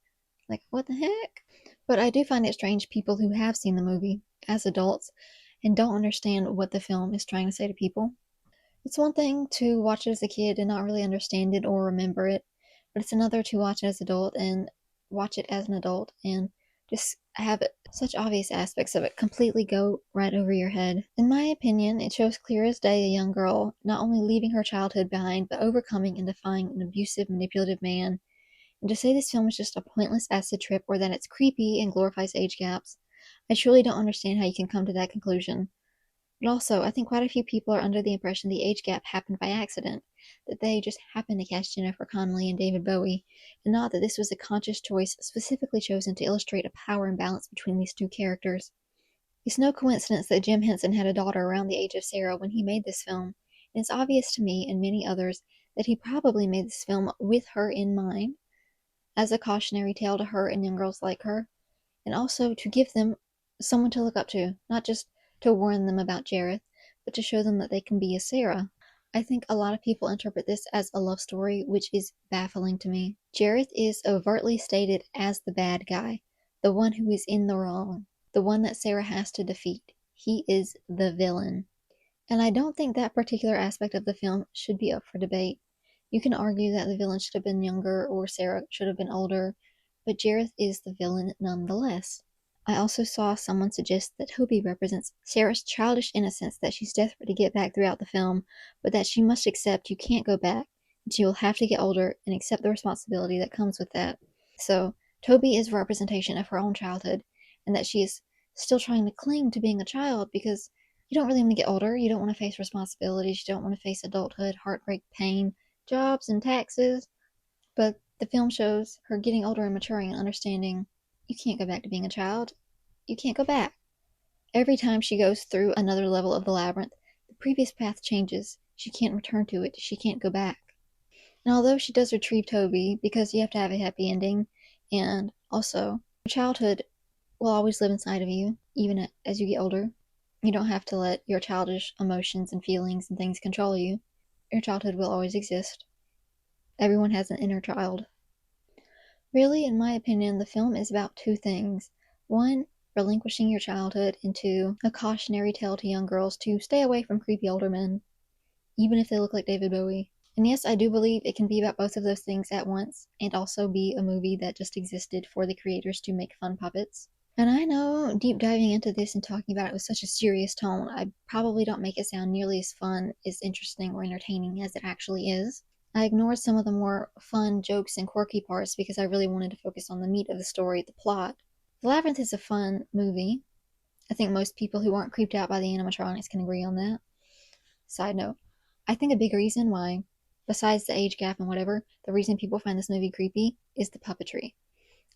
like, what the heck? But I do find it strange people who have seen the movie as adults and don't understand what the film is trying to say to people. It's one thing to watch it as a kid and not really understand it or remember it, but it's another to watch it as an adult and watch it as an adult and just have such obvious aspects of it completely go right over your head. In my opinion, it shows clear as day a young girl not only leaving her childhood behind, but overcoming and defying an abusive, manipulative man. And to say this film is just a pointless acid trip or that it's creepy and glorifies age gaps, I truly don't understand how you can come to that conclusion. But also, I think quite a few people are under the impression the age gap happened by accident, that they just happened to cast Jennifer Connelly and David Bowie, and not that this was a conscious choice specifically chosen to illustrate a power imbalance between these two characters. It's no coincidence that Jim Henson had a daughter around the age of Sarah when he made this film, and it's obvious to me and many others that he probably made this film with her in mind, as a cautionary tale to her and young girls like her, and also to give them someone to look up to, not just to warn them about Jareth, but to show them that they can be a Sarah. I think a lot of people interpret this as a love story, which is baffling to me. Jareth is overtly stated as the bad guy, the one who is in the wrong, the one that Sarah has to defeat. He is the villain. And I don't think that particular aspect of the film should be up for debate. You can argue that the villain should have been younger or Sarah should have been older, but Jareth is the villain nonetheless. I also saw someone suggest that Toby represents Sarah's childish innocence that she's desperate to get back throughout the film, but that she must accept you can't go back, and she will have to get older and accept the responsibility that comes with that. So, Toby is a representation of her own childhood, and that she is still trying to cling to being a child because you don't really want to get older, you don't want to face responsibilities, you don't want to face adulthood, heartbreak, pain, jobs, and taxes. But the film shows her getting older and maturing and understanding you can't go back to being a child. You can't go back. Every time she goes through another level of the labyrinth, the previous path changes. She can't return to it. She can't go back. And although she does retrieve Toby, because you have to have a happy ending, and also, childhood will always live inside of you, even as you get older. You don't have to let your childish emotions and feelings and things control you. your childhood will always exist. Everyone has an inner child. Really, in my opinion, the film is about two things. One, relinquishing your childhood, and two, a cautionary tale to young girls to stay away from creepy older men, even if they look like David Bowie. And yes, I do believe it can be about both of those things at once, and also be a movie that just existed for the creators to make fun puppets. And I know, deep diving into this and talking about it with such a serious tone, I probably don't make it sound nearly as fun, as interesting, or entertaining as it actually is. I ignored some of the more fun jokes and quirky parts because I really wanted to focus on the meat of the story, the plot. The Labyrinth is a fun movie. I think most people who aren't creeped out by the animatronics can agree on that. Side note, I think a big reason why, besides the age gap and whatever, the reason people find this movie creepy is the puppetry.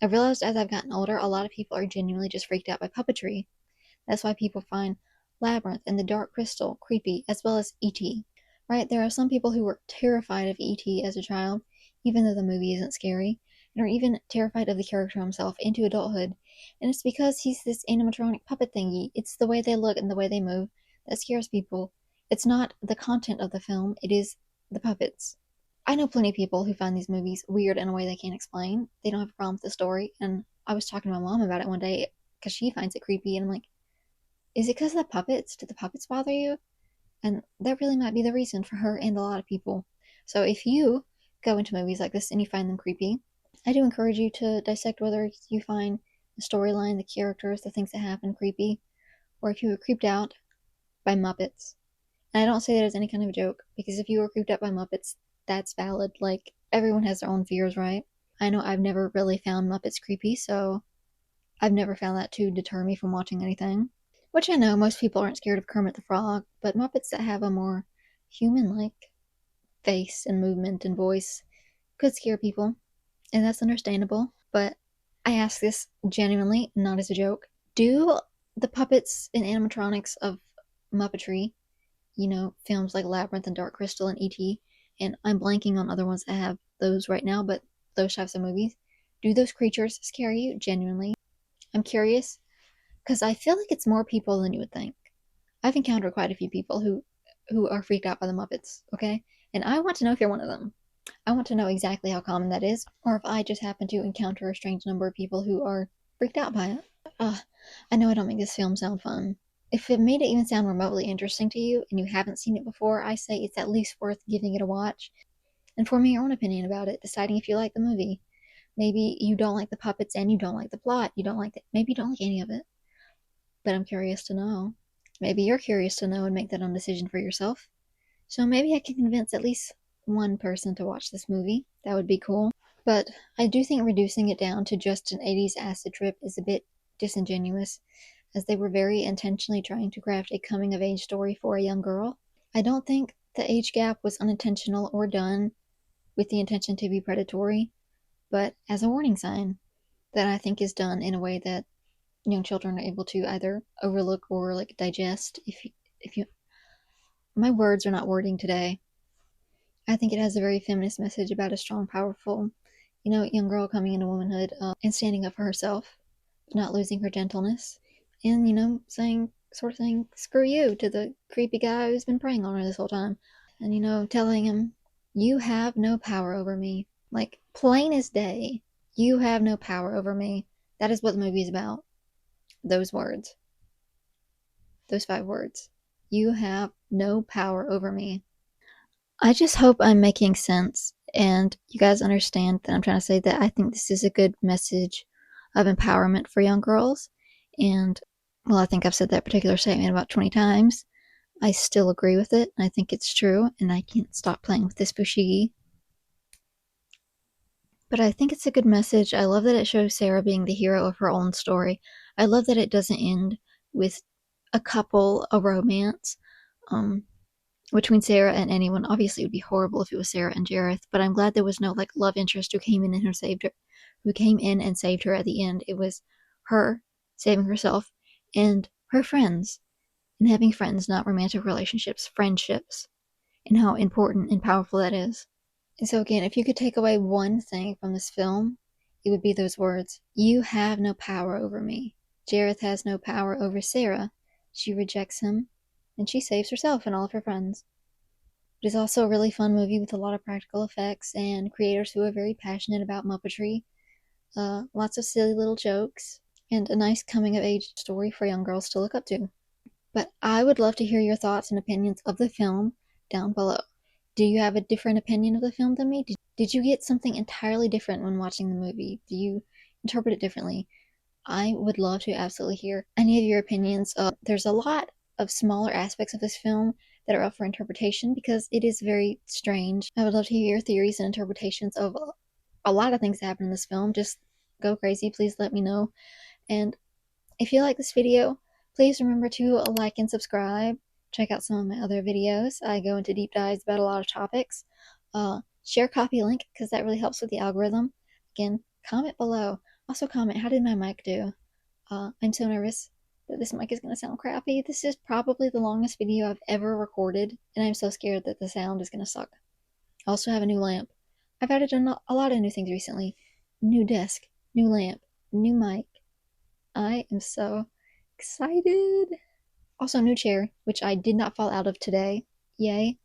I've realized as I've gotten older, a lot of people are genuinely just freaked out by puppetry. That's why people find Labyrinth and the Dark Crystal creepy, as well as E.T. Right, there are some people who were terrified of E.T. as a child, even though the movie isn't scary, and are even terrified of the character himself into adulthood. And it's because he's this animatronic puppet thingy. It's the way they look and the way they move that scares people. It's not the content of the film, it is the puppets. I know plenty of people who find these movies weird in a way they can't explain. They don't have a problem with the story, and I was talking to my mom about it one day because she finds it creepy, and I'm like, is it because of the puppets? Did the puppets bother you? And that really might be the reason for her and a lot of people. So if you go into movies like this and you find them creepy, I do encourage you to dissect whether you find the storyline, the characters, the things that happen creepy, or if you were creeped out by Muppets. And I don't say that as any kind of a joke, because if you were creeped out by Muppets, that's valid. Like, everyone has their own fears, right? I know I've never really found Muppets creepy, so I've never found that to deter me from watching anything. Which I know most people aren't scared of Kermit the Frog, but Muppets that have a more human-like face and movement and voice could scare people, and that's understandable. But I ask this genuinely, not as a joke. Do the puppets and animatronics of Muppetry, films like Labyrinth and Dark Crystal and E.T., and I'm blanking on other ones that have those right now, but those types of movies, do those creatures scare you genuinely? I'm curious, because I feel like it's more people than you would think. I've encountered quite a few people who are freaked out by the Muppets, okay? And I want to know if you're one of them. I want to know exactly how common that is, or if I just happen to encounter a strange number of people who are freaked out by it. I know I don't make this film sound fun. If it made it even sound remotely interesting to you, and you haven't seen it before, I say it's at least worth giving it a watch, and forming your own opinion about it, deciding if you like the movie. Maybe you don't like the puppets and you don't like the plot, maybe you don't like any of it. But I'm curious to know. Maybe you're curious to know and make that own decision for yourself. So maybe I can convince at least one person to watch this movie. That would be cool. But I do think reducing it down to just an 80s acid trip is a bit disingenuous, as they were very intentionally trying to craft a coming-of-age story for a young girl. I don't think the age gap was unintentional or done with the intention to be predatory, but as a warning sign that I think is done in a way that young children are able to either overlook or digest. If you my words are not wording today. I think it has a very feminist message about a strong, powerful, young girl coming into womanhood and standing up for herself, but not losing her gentleness, and saying screw you to the creepy guy who's been preying on her this whole time, and telling him, you have no power over me, like plain as day. You have no power over me. That is what the movie is about. Those words. Those 5 words. You have no power over me. I just hope I'm making sense and you guys understand that I'm trying to say that I think this is a good message of empowerment for young girls. And, well, I think I've said that particular statement about 20 times. I still agree with it. I think it's true, and I can't stop playing with this bushigi. But I think it's a good message. I love that it shows Sarah being the hero of her own story. I love that it doesn't end with a couple, a romance between Sarah and anyone. Obviously, it would be horrible if it was Sarah and Jareth, but I'm glad there was no love interest who came in and saved her at the end. It was her saving herself and her friends, and having friends, not romantic relationships, friendships, and how important and powerful that is. And so again, if you could take away one thing from this film, it would be those words. You have no power over me. Jareth has no power over Sarah. She rejects him, and she saves herself and all of her friends. It is also a really fun movie with a lot of practical effects and creators who are very passionate about Muppetry. Lots of silly little jokes, and a nice coming-of-age story for young girls to look up to. But I would love to hear your thoughts and opinions of the film down below. Do you have a different opinion of the film than me? Did you get something entirely different when watching the movie? Do you interpret it differently? I would love to absolutely hear any of your opinions. There's a lot of smaller aspects of this film that are up for interpretation because it is very strange. I would love to hear your theories and interpretations of a lot of things that happen in this film. Just go crazy. Please let me know. And if you like this video, please remember to like and subscribe. Check out some of my other videos. I go into deep dives about a lot of topics. Share copy link because that really helps with the algorithm. Again, comment below. Also comment, how did my mic do? I'm so nervous that this mic is going to sound crappy. This is probably the longest video I've ever recorded, and I'm so scared that the sound is going to suck. I also have a new lamp. I've added a lot of new things recently. New desk, new lamp, new mic. I am so excited. Also, new chair, which I did not fall out of today. Yay.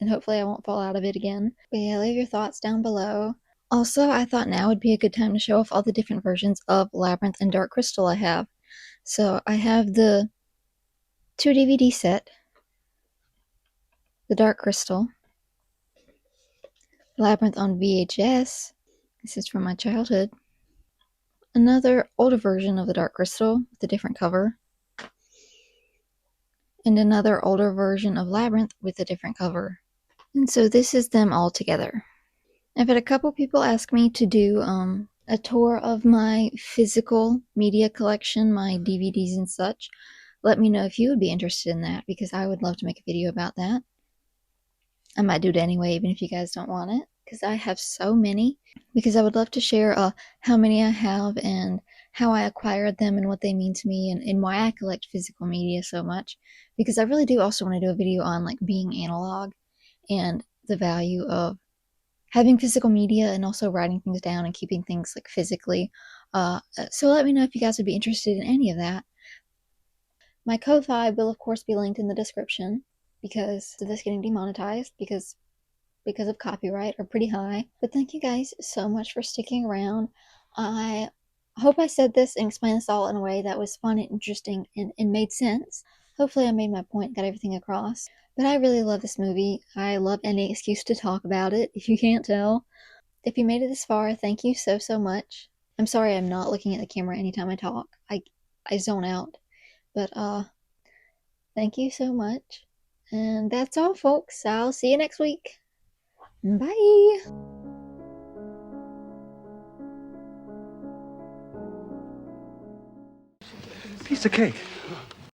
And hopefully I won't fall out of it again. But yeah, leave your thoughts down below. Also, I thought now would be a good time to show off all the different versions of Labyrinth and Dark Crystal I have. So I have the 2 DVD set, the Dark Crystal, Labyrinth on VHS. This is from my childhood. Another older version of the Dark Crystal with a different cover. And another older version of Labyrinth with a different cover. And so this is them all together. I've had a couple people ask me to do a tour of my physical media collection, my DVDs and such. Let me know if you would be interested in that, because I would love to make a video about that. I might do it anyway, even if you guys don't want it, because I have so many. Because I would love to share how many I have and how I acquired them and what they mean to me and why I collect physical media so much. Because I really do also want to do a video on like being analog and the value of having physical media and also writing things down and keeping things like physically. So let me know if you guys would be interested in any of that. My Ko-Fi will of course be linked in the description because of this getting demonetized because of copyright are pretty high. But thank you guys so much for sticking around. I hope I said this and explained this all in a way that was fun and interesting and made sense. Hopefully I made my point, got everything across. But I really love this movie. I love any excuse to talk about it, if you can't tell. If you made it this far, thank you so, so much. I'm sorry I'm not looking at the camera anytime I talk. I zone out. But, thank you so much. And that's all, folks. I'll see you next week. Bye!
Piece of cake.